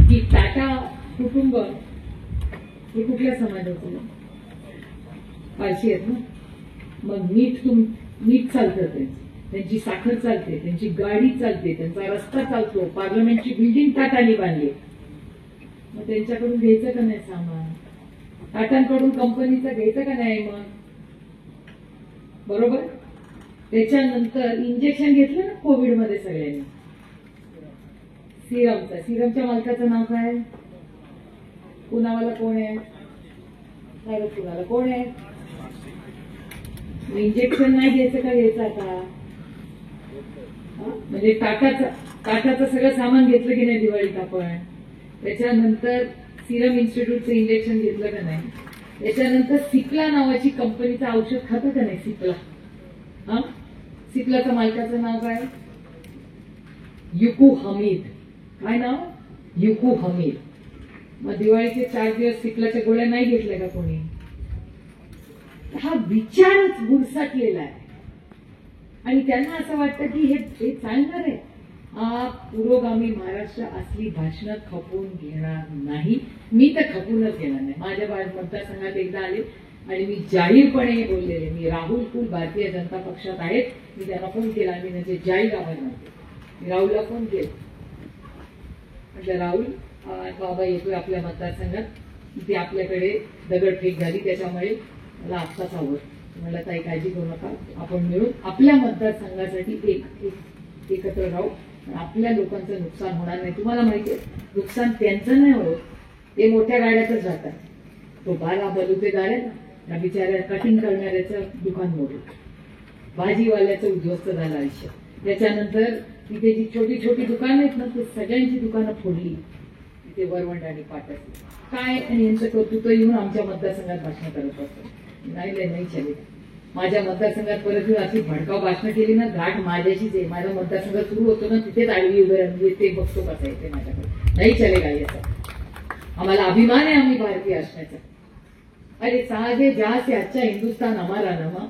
की टाटा कुटुंब हे कुठल्या समाजाचं? पारशी आहेत ना. मग नीट चालतं, त्यांची साखर चालते, त्यांची गाडी चालते, त्यांचा रस्ता चालतो, पार्लमेंटची बिल्डिंग टाटानी बांधली. मग त्यांच्याकडून घ्यायचं का नाही सामान? टाटांकडून कंपनीचं घ्यायचं का नाही? मग बरोबर. त्याच्यानंतर इंजेक्शन घेतलं ना कोविडमध्ये सगळ्यांनी, सिरमच्या मालकाचं नाव काय? पुनावाला कोण आहे? पुनाला कोण आहे? इंजेक्शन नाही घ्यायचं का घ्यायचं आता? म्हणजे टाटाचं सगळं सामान घेतलं की नाही दिवाळीत आपण? त्याच्यानंतर सिरम इन्स्टिट्यूटचं इंजेक्शन घेतलं का नाही? त्याच्यानंतर सिप्ला नावाची कंपनीचं औषध खातं का नाही? सिप्ला. सिप्लाच्या मालकाचं नाव काय? युकू हमीद. काय नाव? युकू हमीद. मग दिवाळीचे 4 दिवस सिप्लाच्या गोळ्या नाही घेतल्या का कोणी? हा विचारच गुरसाटलेला आहे. आणि त्यांना असं वाटतं की हे चालणार आहे. पुरोगामी महाराष्ट्र असली भाषणं खपवून घेणार नाही. मी तर खपवूनच घेणार नाही. माझ्या मतदारसंघात एकदा आले आणि मी जाहीरपणे बोललेले, मी राहुल कुल भारतीय जनता पक्षात आहेत. मी त्यांना फोन केला, मी म्हणजे जाहीर आभार मानते. मी राहुलला फोन केला, म्हटलं राहुल बाबा येतोय आपल्या मतदारसंघात, तिथे आपल्याकडे दगडफेक झाली, त्याच्यामुळे मला आत्ताच आवड. मला काही काळजी करू नका, आपण मिळून आपल्या मतदारसंघासाठी एकत्र राहू. आपल्या लोकांचं नुकसान होणार नाही. तुम्हाला माहिती आहे नुकसान त्यांचं नाही होत, ते मोठ्या गाड्यातच जातात. तो बाला बलुतेदार आहे ना, त्या बिचाऱ्या कटिंग करणाऱ्याचं दुकान मोडलं, भाजीवाल्याचं उद्ध्वस्त झालं आयुष्य. त्याच्यानंतर तिथे जी छोटी छोटी दुकानं आहेत ना, ते सगळ्यांची दुकानं फोडली तिथे वरवंड आणि पाटाची. काय आणि यांचं कर्तृत्व येऊन आमच्या मतदारसंघात भाषण करत असतं. नाही चले. माझ्या मतदारसंघात परत येऊन अशी भडकाव भाषणं केली ना, घाट माझ्याशीच आहे. माझा मतदारसंघ सुरू होतो ना, तिथेच आडवी उभे राहून ते बघतो कसं येते माझ्याकडे. नाही चलेगा याचा. आम्हाला अभिमान आहे आम्ही भारतीय असण्याचा. अरे साजे जहा से अच्छा हिंदुस्तान हमारा ना.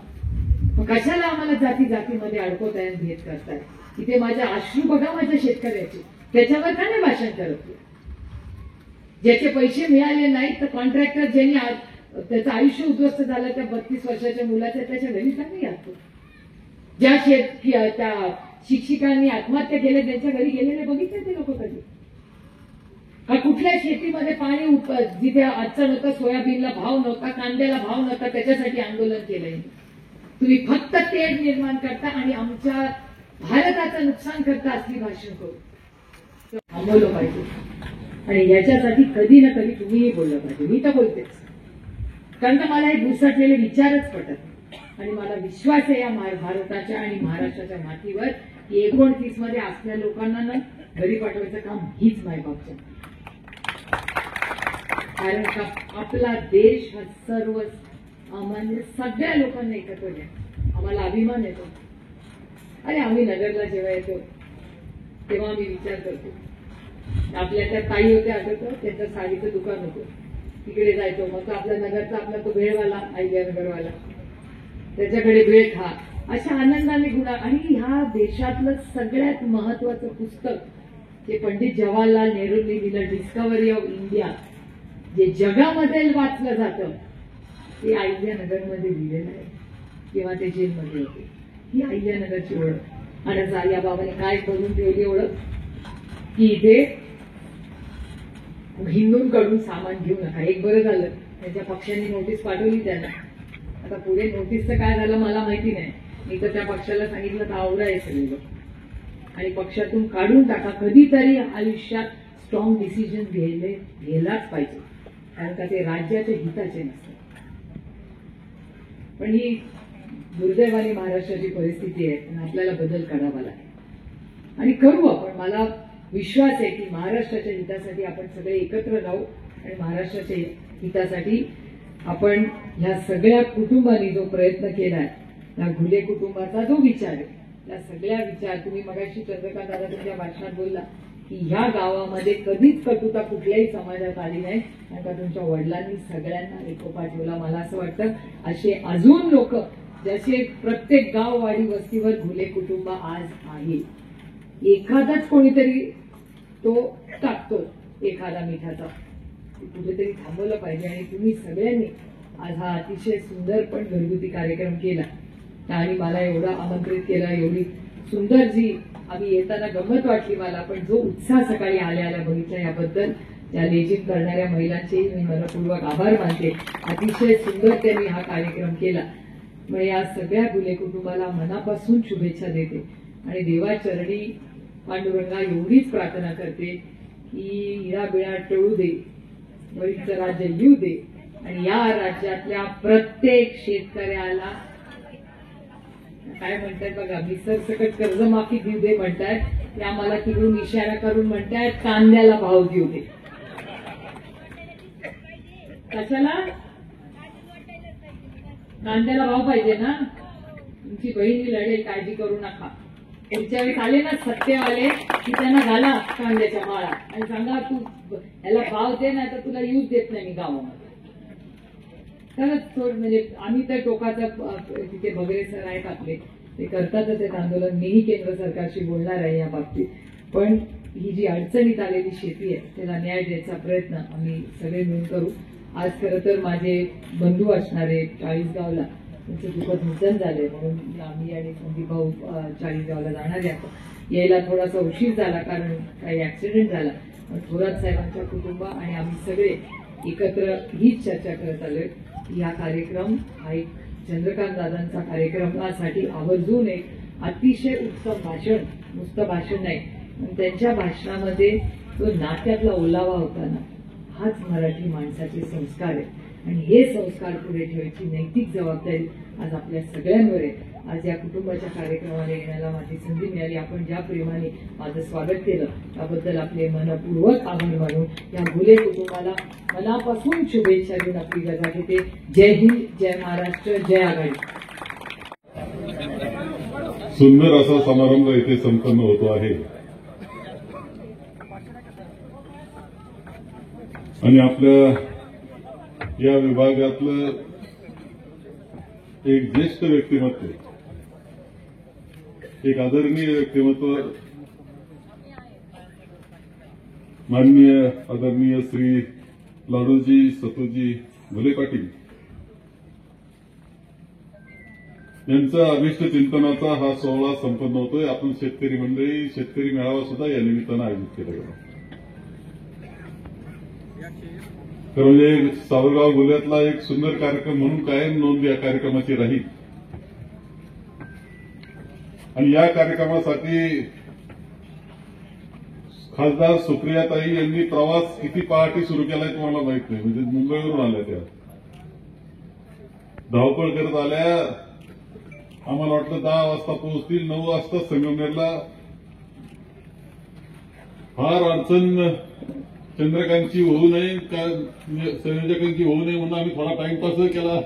मग कशाला आम्हाला जातीमध्ये अडकवत आहे, भेद करताय? इथे माझ्या अश्रू बघा माझ्या शेतकऱ्याचे, त्याच्यावर का नाही भाषण करत? ज्याचे पैसे मिळाले नाहीत तर कॉन्ट्रॅक्टर ज्यांनी त्याचं आयुष्य उद्ध्वस्त झालं, त्या 32 वर्षाच्या मुलाच्या त्याच्या घरी का नाही जातो? ज्या त्या शिक्षिकांनी आत्महत्या केल्या त्यांच्या घरी गेलेले बघितले ते लोक कधी? का कुठल्या शेतीमध्ये पाणी जिथे अडचण होतं, सोयाबीनला भाव नव्हता, कांद्याला भाव नव्हता, त्याच्यासाठी आंदोलन केलंय. तुम्ही फक्त तेढ निर्माण करता आणि आमच्या भारताचं नुकसान करता असली भाषण करू. थांबवलं पाहिजे आणि याच्यासाठी कधी ना कधी तुम्हीही बोललं पाहिजे. मी तर बोलतेच, कारण मला हे घुसटलेले विचारच पटत आणि मला विश्वास आहे या भारताच्या आणि महाराष्ट्राच्या मातीवर की 29 मध्ये असल्या लोकांना ना घरी पाठवायचं काम हीच मायबापचं. कारण का आपला देश हा सर्व म्हणजे सगळ्या लोकांना एकत्र घ्या. आम्हाला अभिमान येतो. अरे आम्ही नगरला जेव्हा येतो तेव्हा आम्ही विचार करतो, आपल्या त्या ताई होत्या आठवतं, त्यांचं साडीचं दुकान होतं, तिकडे जायचो. मग तो आपल्या नगरचा आपला तो भेळवाला, अहिल्यानगरवाला, त्याच्याकडे भेळ खा, अशा आनंदाने गुणा. आणि ह्या देशातलं सगळ्यात महत्वाचं पुस्तक जे पंडित जवाहरलाल नेहरूंनी दिलं, डिस्कव्हरी ऑफ इंडिया, जे जगामध्ये वाचलं जातं, ते अहिल्यानगरमध्ये लिहिलेलं आहे. किंवा ते जेलमध्ये होते. ही अहिल्यानगरची ओळख. आणि या बाबाने काय करून ठेवली ओळख, की इथे हिंदूंकडून सामान घेऊ नका. एक बरं झालं त्यांच्या पक्षांनी नोटीस पाठवली त्यांना. आता पुढे नोटीसचं काय झालं मला माहिती नाही. मी तर त्या पक्षाला सांगितलं तर आवडा आहे सगळे लोक आणि पक्षातून काढून टाका. कधीतरी आयुष्यात स्ट्रॉंग डिसिजन घ्यायलाच पाहिजे, कारण का ते राज्याच्या हिताचे नसतात. पण ही दुर्दैवाने महाराष्ट्राची परिस्थिती आहे आणि आपल्याला बदल करावा लागेल आणि करू आपण. मला विश्वास आहे की महाराष्ट्राच्या हितासाठी आपण सगळे एकत्र राहू आणि महाराष्ट्राच्या हितासाठी आपण ह्या सगळ्या कुटुंबांनी जो प्रयत्न केलाय, त्या घुले कुटुंबाचा जो विचार आहे, त्या सगळ्या विचार तुम्ही मगाशी चंद्रकांत दादा तुमच्या भाषणात बोलला की ह्या गावामध्ये कधीच कटुता कुठल्याही समाजात आली नाही, कारण का तुमच्या वडिलांनी सगळ्यांना एकोपा ठेवला. मला असं वाटतं असे अजून लोक, जसे प्रत्येक गाव वाडी वस्तीवर घुले कुटुंब आज आहे. एखादाच कोणीतरी तो टाकतो एखादा मिठाचा, कुठेतरी थांबवलं पाहिजे. आणि तुम्ही सगळ्यांनी आज हा अतिशय सुंदर पण घरगुती कार्यक्रम केला आणि मला एवढा आमंत्रित केला. एवढी सुंदर जी आम्ही येताना गंमत वाटली मला, पण जो उत्साह सकाळी आल्या बघितला याबद्दल त्या लेझिम करणाऱ्या महिलांचेही मी मनपूर्वक आभार मानते. अतिशय सुंदर त्यांनी हा कार्यक्रम केला. मग या सगळ्या घुले कुटुंबाला मनापासून शुभेच्छा देते आणि देवाचरणी पांडुरंगा एवढीच प्रार्थना करते की हिरा बिळा टळू दे, वरीचं राज्य येऊ दे आणि या राज्यातल्या प्रत्येक शेतकऱ्याला काय म्हणतात बघा, मी सरसकट कर्जमाफी देऊ दे म्हणतायत, ते आम्हाला तिकडून इशारा करून म्हणतायत कांद्याला भाव देऊ दे. कशाला? कांद्याला भाव पाहिजे ना. तुमची बहिणी लढेल, काळजी करू नका. पुढच्या वेळेस आले ना सत्तेवाले की त्यांना घाला कांद्याच्या माळा आणि सांगा तू याला भाव दे, नाही तर तुला यूज देत नाही मी गावामध्ये. खरंच म्हणजे आम्ही तर टोकाचा तिथे बगरे सर आहेत आपले, ते करतातच एक आंदोलन. मीही केंद्र सरकारशी बोलणार आहे या बाबतीत. पण ही जी अडचणीत आलेली शेती आहे त्याला न्याय द्यायचा प्रयत्न आम्ही सगळे मिळून करू. आज खरं तर माझे बंधू असणारे चाळीसगावला त्यांचं दुःखद निधन झालंय, म्हणून आम्ही आणि संदीप भाऊ चाळीसगावला जाणार आहे. यायला थोडासा उशीर झाला कारण काही ऍक्सिडेंट झाला. पण थोरात साहेबांच्या कुटुंब आणि आम्ही सगळे एकत्र हीच चर्चा करत आलोय की हा कार्यक्रम हा एक चंद्रकांत दादांचा कार्यक्रमासाठी आवर्जून एक अतिशय उत्तम भाषण, नुसतं भाषण नाही पण त्यांच्या भाषणामध्ये तो नात्यातला ओलावा होता ना, हाच मराठी माणसाचे संस्कार आहे आणि हे संस्कार पुढे ठेवायची नैतिक जबाबदारी आज आपल्या सगळ्यांवर आहे. आज या कुटुंबाच्या कार्यक्रमाला येण्याला माझी संधी मिळाली. आपण ज्या प्रेमाने माझं स्वागत केलं त्याबद्दल आपले मनपूर्वक आभार मानून या घुले कुटुंबाला मनापासून शुभेच्छा देऊन आपली रजा घेते. जय हिंद, जय महाराष्ट्र, जय आघाडी. सुंदर असा समारंभ इथे संपन्न होतो आहे आणि आपल्या या विभागातलं एक ज्येष्ठ व्यक्तिमत्व, एक आदरणीय व्यक्तिमत्व माननीय आदरणीय श्री लाडूजी सतूजी घुले पाटील यांचा अभिष्ट चिंतनाचा हा सोहळा संपन्न होतोय. आपण शेतकरी मंडळी शेतकरी मेळावा सुद्धा या निमित्तानं आयोजित केला गेला. तर म्हणजे सावरगाव घुल्यातला एक सुंदर कार्यक्रम म्हणून कायम नोंद या कार्यक्रमाची राहील आणि या कार्यक्रमासाठी खासदार सुप्रियाताई यांनी प्रवास किती पहाटे सुरू केलाय तुम्हाला माहित नाही. म्हणजे मुंबईवरून आल्या त्या धावपळ करत आल्या आम्हाला वाटलं 10 वाजता पोहोचतील, 9 वाजता संगमनेरला. फार अडचण चंद्रकांतची होऊ नये का संयोजकांची होऊ नये म्हणून आम्ही थोडा टाइमपास केला.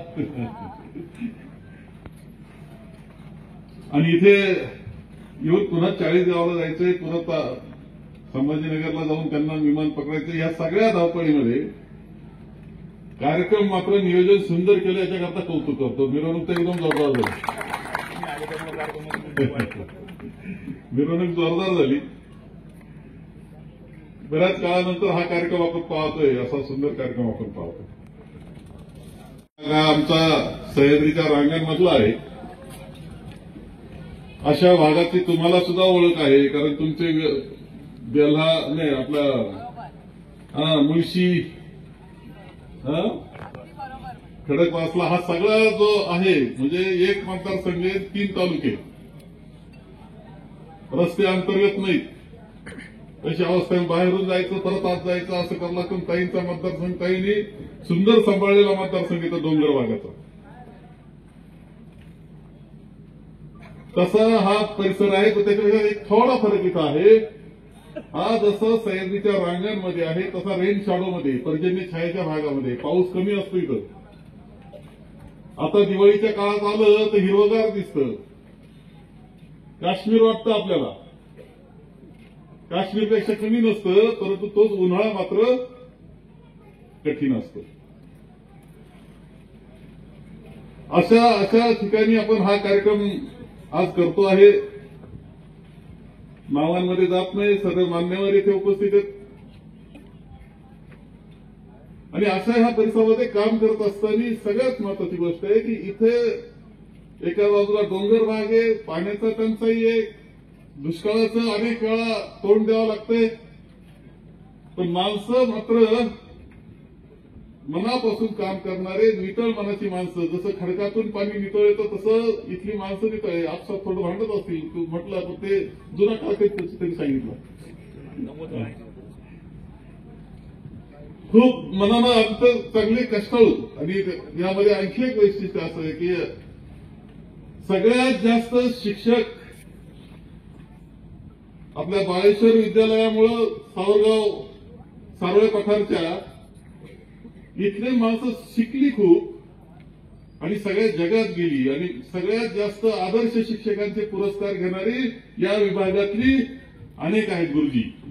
आणि इथे येऊन पुन्हा 40 गावाला जायचंय, पुन्हा संभाजीनगरला जाऊन त्यांना विमान पकडायचं. या सगळ्या धावपळीमध्ये कार्यक्रम मात्र नियोजन सुंदर केलं, याच्याकरता कौतुक करतो. मिरवणूक तर एकदम जोरदार झाली. मिरवणूक जोरदार झाली. बऱ्याच काळानंतर हा कार्यक्रम आपण पाहतोय, असा सुंदर कार्यक्रम आपण पाहतोय. हा आमचा सह्याद्रीच्या रांगांमधला आहे. अशा भागाची तुम्हाला सुद्धा ओळख आहे, कारण तुमचे बेल्हा नाही आपला मुळशी, खडकवासला हा सगळा जो आहे, म्हणजे एक मतदारसंघ 3 तालुके, रस्ते अंतर्गत नाहीत. अशा अवस्थेत बाहेरून जायचं, परत आत जायचं, असं करावं लागतं. ताईंचा मतदारसंघ, ताईंनी सुंदर सांभाळलेला मतदारसंघ येतो डोंगर भागाचा. तसा हा परिसर आहे, तर त्याच्यापेक्षा एक थोडा फरक इथं आहे. हा जसं सह्याद्रीच्या रांगांमध्ये आहे, तसा रेन शॅडोमध्ये, पर्जन्य छायेच्या भागामध्ये पाऊस कमी असतो इथं. आता दिवाळीच्या काळात आलं तर हिरवगार दिसतं, काश्मीर वाटतं आपल्याला. काश्मीरपेक्षा कमी नसतं, परंतु तोच उन्हाळा मात्र कठीण असतो. अशा ठिकाणी आपण हा कार्यक्रम आज करतो आहे. नावांमध्ये जात नाही, सर्व मान्यवर इथे उपस्थित आहेत. आणि अशा ह्या परिसरामध्ये काम करत असताना सगळ्यात महत्वाची गोष्ट आहे की इथे एका बाजूला डोंगर भाग आहे, पाण्याचा टंचाई आहे, दुष्काळाचं अनेक वेळा तोंड द्यावं लागतंय. पण माणसं मात्र मनापासून काम करणारे, नितळ मनाची माणसं. जसं खडकातून पाणी नितळ येतं तसं इथली माणसं नितळ आहे. आपसात थोडं भांडत असतील, तू म्हटलं तर ते जुना काळ त्यांनी सांगितलं. खूप मनानं आमचं चांगले कष्टाळू. आणि यामध्ये आणखी एक वैशिष्ट्य असं आहे की सगळ्यात जास्त शिक्षक आपल्या बाळेश्वर विद्यालयामुळं सारोळे पठारच्या इथले माणसं शिकली खूप आणि सगळ्या जगात गेली. आणि सगळ्यात जास्त आदर्श शिक्षकांचे पुरस्कार घेणारी या विभागातली अनेक आहेत.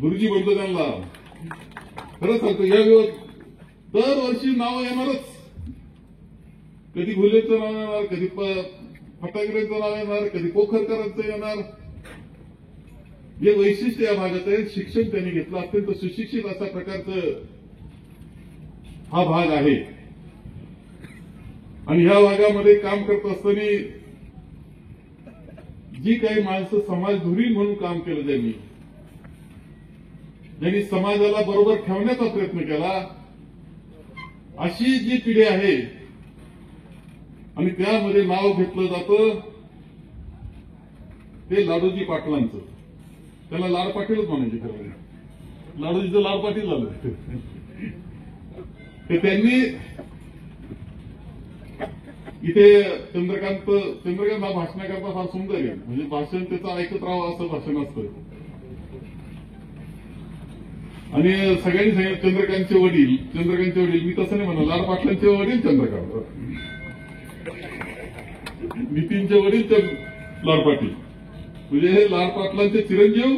गुरुजी म्हणतो त्यांना. खरं सांगतो, या दरवर्षी नावं येणारच. कधी घुलेचं नाव येणार, कधी फटाकड्यांचं नाव येणार, कधी पोखरकरांचं येणार. हे वैशिष्ट्य या भागात आहे. शिक्षण त्यांनी घेतलं, अत्यंत सुशिक्षित अशा प्रकारचं हा भाग आहे. आणि ह्या भागामध्ये काम करत असताना जी काही माणसं समाजधुरी म्हणून काम केलं, ज्यांनी समाजाला बरोबर ठेवण्याचा प्रयत्न केला, अशी जी पिढी आहे आणि त्यामध्ये नाव घेतलं जातं ते लाडोजी पाटलांचं. त्याला लाड पाटीलच म्हणायचे. खरं लाडोजीचं लाड पाटील झालं. ते त्यांनी इथे चंद्रकांत हा भाषणाकरता फार सुंदर आहे. म्हणजे भाषण त्याचं ऐकत राहावं असं भाषण असतं. आणि सगळ्यांनी सांगितलं चंद्रकांतचे वडील, मी तसं नाही म्हणा, लाड पाटलांचे वडील चंद्रकांत, नितीनचे वडील लाड पाटील. म्हणजे हे लाड पाटलांचे चिरंजीव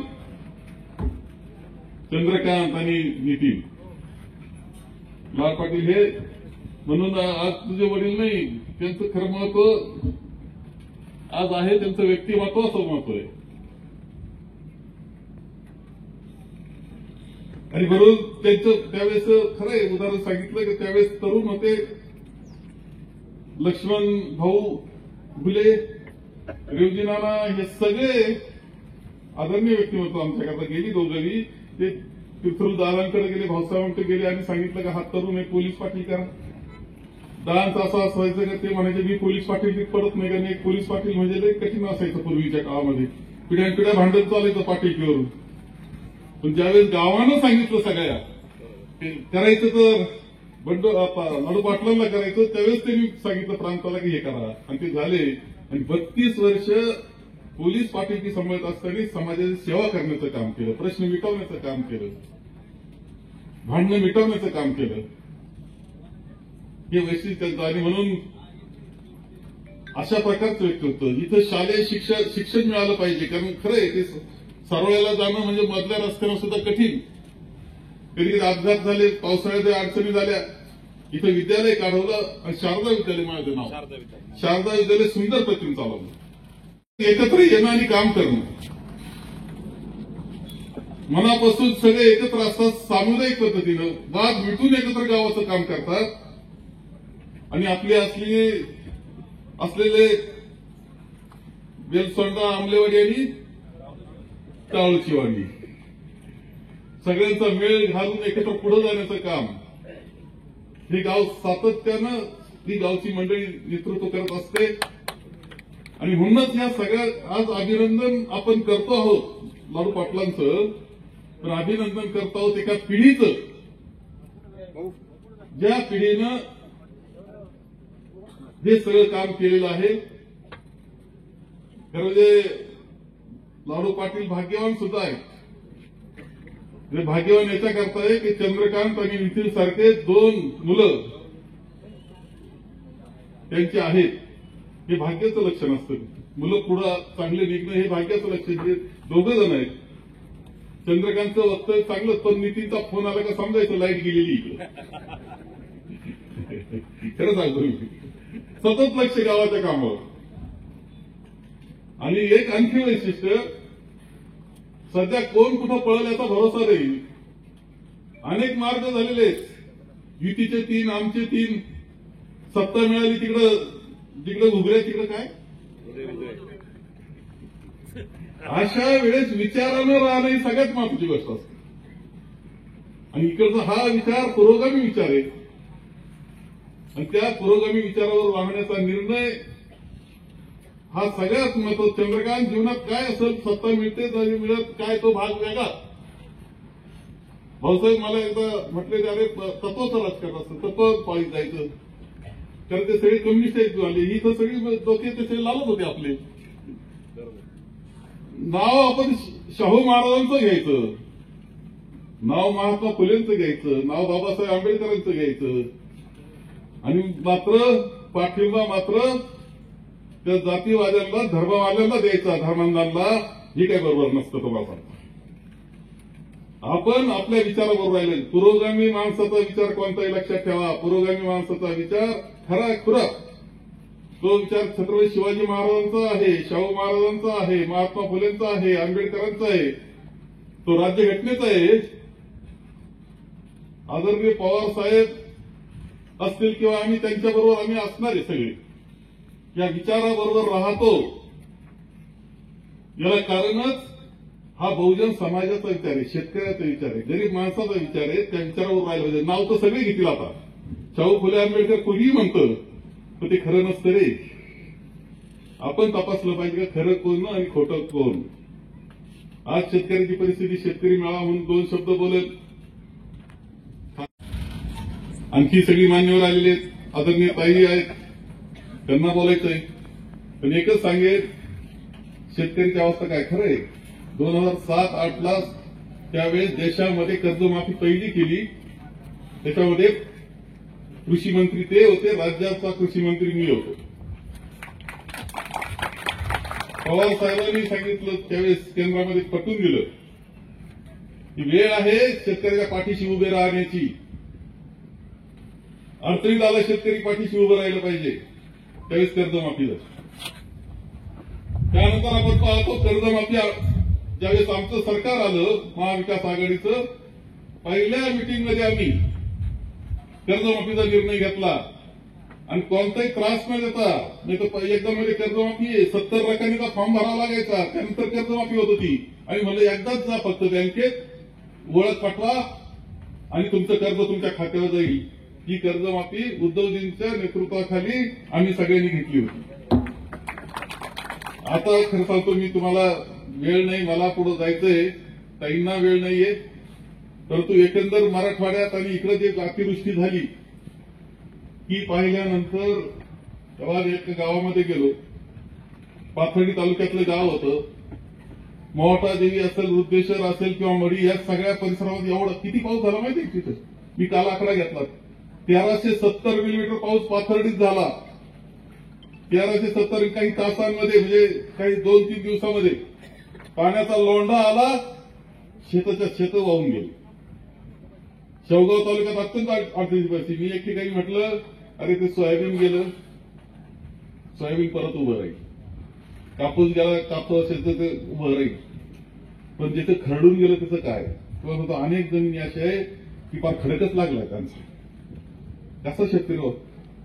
चंद्रकांत आणि नितीन. लाड पाटील हे म्हणून आज तुझे वडील नाही, त्यांचं खरं महत्व आज आहे, त्यांचं व्यक्तिमत्वाचं महत्व आहे. आणि बरोबर त्यांचं त्यावेळेस खरं आहे उदाहरण सांगितलं की त्यावेळेस तरुण होते. लक्ष्मण भाऊ घुले, रेवजी नाना, हे सगळे आदरणीय व्यक्तिमत्व आमच्याकरता गेली. दोघंही ते तीर्थरू दादांकडे गेले, भाऊसाहेबांकडे गेले आणि सांगितलं का हा तरुण एक पोलीस पाटील करा. दादांचं असं असायचं का ते म्हणायचे मी पोलीस पाटील पडत नाही, कारण एक पोलीस पाटील म्हणजे लई कठीण असायचं पूर्वीच्या काळामध्ये. पिढ्यानपिढ्या भांडण चालायचं पाटीलकीवरून. पण ज्यावेळेस गावानं सांगितलं सगळ्या करायचं तर लाडू पाटलांना करायचं, त्यावेळेस त्यांनी सांगितलं प्रांताला की हे करा. आणि ते झाले. आणि 32 वर्ष पोलीस पाटीलकी सांभाळत असताना समाजाची सेवा करण्याचं काम केलं, प्रश्न मिटवण्याचं काम केलं, भांडणं मिटवण्याचं काम केलं. हे वैशिष्ट्य. आणि म्हणून अशा प्रकारचं व्यक्तित्व इथं शालेय शिक्षण मिळालं पाहिजे. कारण खरं आहे ते सारोळ्याला जाणं म्हणजे मधल्या रस्त्यानं सुद्धा कठीण. कधी कधी अपघात झाले, पावसाळ्यात अडचणी झाल्या, इथं विद्यालय काढवलं आणि शारदा विद्यालय माझं नाव, शारदा विद्यालय सुंदर प्रतिम चालवलं. एकत्र येणं आणि काम करणं, मनापासून सगळे एकत्र असतात, सामुदायिक पद्धतीनं वाद मिटून एकत्र गावाचं काम करतात. आणि आपले असलेले बेलसोंडा, आमलेवाडी आणि टाळूचीवाडी सगळ्यांचा मेळ घालून एकत्र पुढे जाण्याचं काम हे गाव सातत्यानं ही गावची मंडळी नेतृत्व करत असते. आणि म्हणूनच या सगळ्या आज अभिनंदन आपण करतो आहोत लाडू पाटलांचं, पण अभिनंदन करतो आहोत एका पिढीचं, ज्या पिढीनं हे सगळं काम केलेलं आहे. खरं म्हणजे लाडू पाटील भाग्यवान सुद्धा आहेत. भाग्यवान याच्याकरता आहे की चंद्रकांत आणि नितीन सारखे 2 मुलं त्यांची आहेत. हे भाग्याचं लक्षण असतं. मुलं पुढं चांगले निघणं हे भाग्याचं लक्षण. हे 2 जण आहेत. चंद्रकांतचं वक्तव्य चांगलं, पण नितीनचा फोन आला का समजायचं लाईट गेलेली. खरं सांगतो मी, सतत लक्ष गावाच्या कामावर. आणि एक आणखी वैशिष्ट्य, सध्या कोण कुठं पळेल याचा भरोसा नाही. अनेक मार्ग झालेले आहेत. युतीचे 3, आमचे 3, सत्ता मिळाली तिकडं घुगऱ्या, तिकडं काय. अशा वेळेस विचारानं राहणं ही सगळ्यात महत्वाची गोष्ट असते. आणि इकडचा हा विचार पुरोगामी विचार आहे. आणि त्या पुरोगामी विचारावर राहण्याचा निर्णय हा सगळ्यात महत्वाचा. चंद्रकांत जीवनात काय असेल, सत्ता मिळते तरी मिळत काय, तो भाग वेगळा. भाऊसाहेब मला एकदा म्हटले की अरे तत्वाचं राजकारण असतं, तत्व पाळीत जायचं. कारण ते सगळे कम्युनिस्ट झाले, ही तर सगळी डोके ते सगळे लालच होते आपले. नाव आपण शाहू महाराजांचं घ्यायचं, नाव महात्मा फुलेंचं घ्यायचं, नाव बाबासाहेब आंबेडकरांचं घ्यायचं. आणि मात्र पाठिंबा मात्र त्या जातीवाद्यांना, धर्मवाल्यांना द्यायचा, धर्मांधांना. हे काय बरोबर नसतं. तुम्हाला सांगतो, आपण आपल्या विचाराबरोबर राहिले. पुरोगामी माणसाचा विचार कोणताही लक्षात ठेवा. पुरोगामी माणसाचा विचार खरा खुरा, तो विचार छत्रपती शिवाजी महाराजांचा आहे, शाहू महाराजांचा आहे, महात्मा फुलेंचा आहे, आंबेडकरांचा आहे, तो राज्यघटनेचा आहे. आदरणीय पवार साहेब असतील किंवा आम्ही त्यांच्याबरोबर आम्ही असणारे सगळे या विचाराबरोबर राहतो. याला कारणच हा बहुजन समाजाचा विचार आहे, शेतकऱ्याचा विचार आहे, गरीब माणसाचा विचार आहे. त्या विचारावर राहिलं पाहिजे. नाव तर सगळे घेतील आता, शाहू फुले आंबेडकर कोणीही म्हणतं, पण ते खरं नसतं रे. आपण तपासलं पाहिजे का खरं कोण आणि खोटं कोण. आज शेतकऱ्याची परिस्थिती, शेतकरी मेळावा म्हणून 2 शब्द बोलत. आणखी सगळी मान्यवर आलेली आहेत, आदरणीय ताई आहेत, त्यांना बोलायचंय. पण एकच सांगेल, शेतकऱ्याची अवस्था काय. खरं आहे 2007-8ला त्यावेळेस देशामध्ये कर्जमाफी पहिली केली. त्याच्यामध्ये कृषी मंत्री ते होते, राज्याचा कृषी मंत्री मी होतो. पवार साहेबांनी सांगितलं त्यावेळेस, केंद्रामध्ये पटवून दिलं की वेळ आहे शेतकऱ्याच्या पाठीशी उभे राहण्याची. अडचणीत आला शेतकरी पाठीशी उभं राहिलं पाहिजे. त्यावेळेस कर्जमाफी झाली. त्यानंतर आपण पाहतो कर्जमाफी ज्यावेळेस आमचं सरकार आलं, महाविकास आघाडीचं, पहिल्या मिटिंगमध्ये आम्ही कर्जमाफीचा निर्णय घेतला. आणि कोणताही त्रास न देता, नाही तर एकदम मध्ये कर्जमाफी 70 रकमेचा फॉर्म भरावा लागायचा, त्यानंतर कर्जमाफी होत होती. आणि म्हणलं एकदाच जा फक्त बँकेत, ओळख पाठवा आणि तुमचं कर्ज तुमच्या खात्यावर जाईल. ही कर्जमाफी उद्धवजींच्या नेतृत्वाखाली आम्ही सगळ्यांनी घेतली होती. आता खरं सांगतो मी तुम्हाला, वेळ नाही, मला पुढे जायचंय, ताईंना वेळ नाहीये. परंतु एकंदर मराठवाड्यात आणि इकडे जे अतिवृष्टी झाली ही पाहिल्यानंतर तेव्हा एक गावामध्ये गेलो. पाथर्डी तालुक्यातलं गाव होतं. मोहटा देवी असेल, वृद्धेश्वर असेल किंवा मडी, या सगळ्या परिसरामध्ये एवढा किती पाऊस झाला माहिती तिथं. मी काल आकडा घेतला, 1370 मिलीमीटर पाऊस पाथर्डीत झाला. 1370 काही तासांमध्ये, म्हणजे काही 2-3 दिवसामध्ये पाण्याचा लोंढा आला, शेताच्या शेत वाहून गेले. शेवगाव तालुक्यात अत्यंत अडचणीची परिस्थिती. मी एक ठिकाणी म्हटलं, अरे ते सोयाबीन गेलं, सोयाबीन परत उभं राहील. कापूस गेला, कापूस असेल तर ते उभं राहील. पण जिथं खरडून गेलं त्याचं काय? किंवा अनेक जमिनी अशा आहे की फार खडकच लागलाय त्यांचा. कसं शेतकरी हो,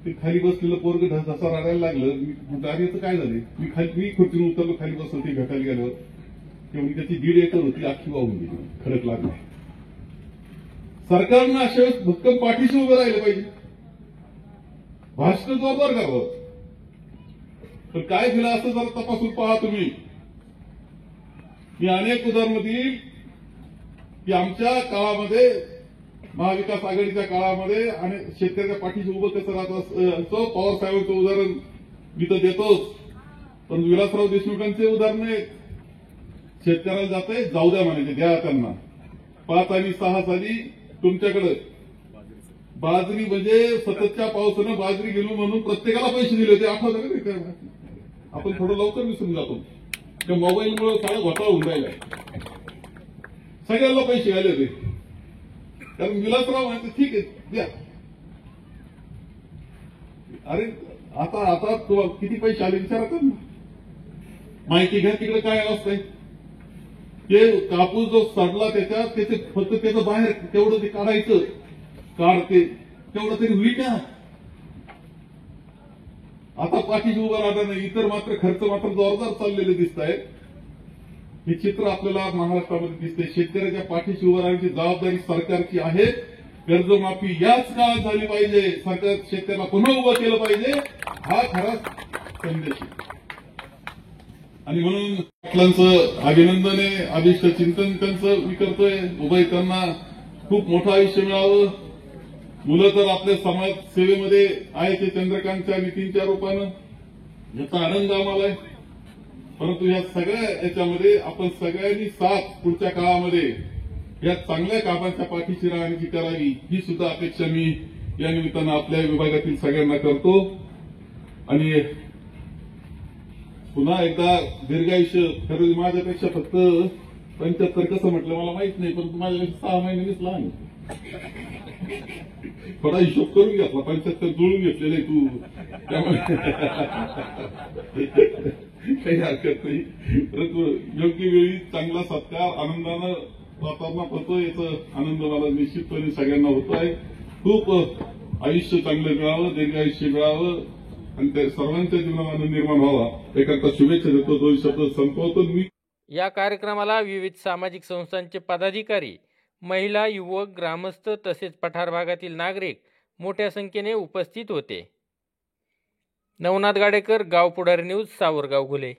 ते खाली बसलेलं पोरग धसा रडायला लागलं. मी म्हटलं अरे याचं काय झालं? मी खुर्चीने उतरलो, खाली बसलो, ती भेटायला गेल्यावर तेवढी त्याची 1.5 एकर होती, अख्खी वाहून गेली, खडक लागला. सरकारनं अशा वेळेस भक्कम पाठीशी उभं राहिलं पाहिजे, भाषण जोरदार करावं. पण काय दिलं असं जर तपासून पहा तुम्ही. मी अनेक उदाहरणं देईल की आमच्या काळामध्ये, महाविकास आघाडीच्या काळामध्ये आणि शेतकऱ्याच्या पाठीशी उभं कसं राहत असं पवार साहेबांचं उदाहरण मी तर देतोच. पण विलासराव देशमुखांचे उदाहरण आहे. शेतकऱ्याला जाते, जाऊ द्या म्हणायचे, द्या त्यांना. 5 आणि 6 साली तुमच्याकडे बाजरी, म्हणजे सततच्या पावसानं बाजरी गेलो म्हणून प्रत्येकाला पैसे दिले होते, आठवतं का? आपण थोडं लवकर विसरून जातो. त्या मोबाईलमुळे सारा घोटाळा होऊन राहिलाय. सगळ्यांना पैसे आले होते, कारण विलासराव म्हणते ठीक आहे द्या. अरे आता किती पैसे आले विचारा ना, माहिती घ्या. तिकडे काय अवस्था आहे? ते कापूस जो सडला त्याचे फक्त त्याचं बाहेर तेवढं ते काढायचं, काढते तेवढं तरी होईल का? आता पाठीशी उभं राहणार नाही. इतर मात्र खर्च मात्र जोरदार चाललेले दिसत आहे. हे चित्र आपल्याला महाराष्ट्रामध्ये दिसते. शेतकऱ्याच्या पाठीशी उभं राहण्याची जबाबदारी सरकारची आहे. कर्जमाफी याच काळात झाली पाहिजे. सरकार शेतकऱ्याला पुन्हा उभं केलं पाहिजे, हा खरा संदेश. आणि म्हणून पाटलांचं अभिनंदन आहे, अभिष्ट चिंतन त्यांचं मी करतोय. उभय त्यांना खूप मोठं आयुष्य मिळावं. मुलं तर आपल्या समाज सेवेमध्ये आहे ते चंद्रकांतच्या नितीनच्या रूपानं, याचा आनंद आम्हाला आहे. परंतु या सगळ्या याच्यामध्ये आपण सगळ्यांनी साथ पुढच्या काळामध्ये या चांगल्या कामांच्या पाठीशी राहण्याची करावी, ही सुद्धा अपेक्षा मी या निमित्तानं आपल्या विभागातील सगळ्यांना करतो. आणि पुन्हा एकदा दीर्घायुष्य. खरं माझ्यापेक्षा फक्त 75 कसं म्हटलं मला माहित नाही, परंतु माझ्यापेक्षा 6 महिन्यांनीच लहान. थोडा हिशोब करून घेतला, 75 जुळून घेतलेले तू, त्यामुळे काही हरकत नाही. परंतु योग्य वेळी चांगला सत्कार आनंदानं वातावरणात होतो, याचा आनंद मला निश्चितपणे सगळ्यांना होतो आहे. खूप आयुष्य चांगलं मिळावं, दीर्घायुष्य मिळावं आणि त्या सर्वांच्या जीवनात आनंद निर्माण व्हावा, याकरता शुभेच्छा देतो. 2 शब्द संपवतो मी. या कार्यक्रमाला विविध सामाजिक संस्थांचे पदाधिकारी, महिला, युवक, ग्रामस्थ तसेच पठार भागातील नागरिक मोठ्या संख्येने उपस्थित होते. नवनाथ गाडेकर, गाव पुढारी न्यूज, सावरगाव घुले.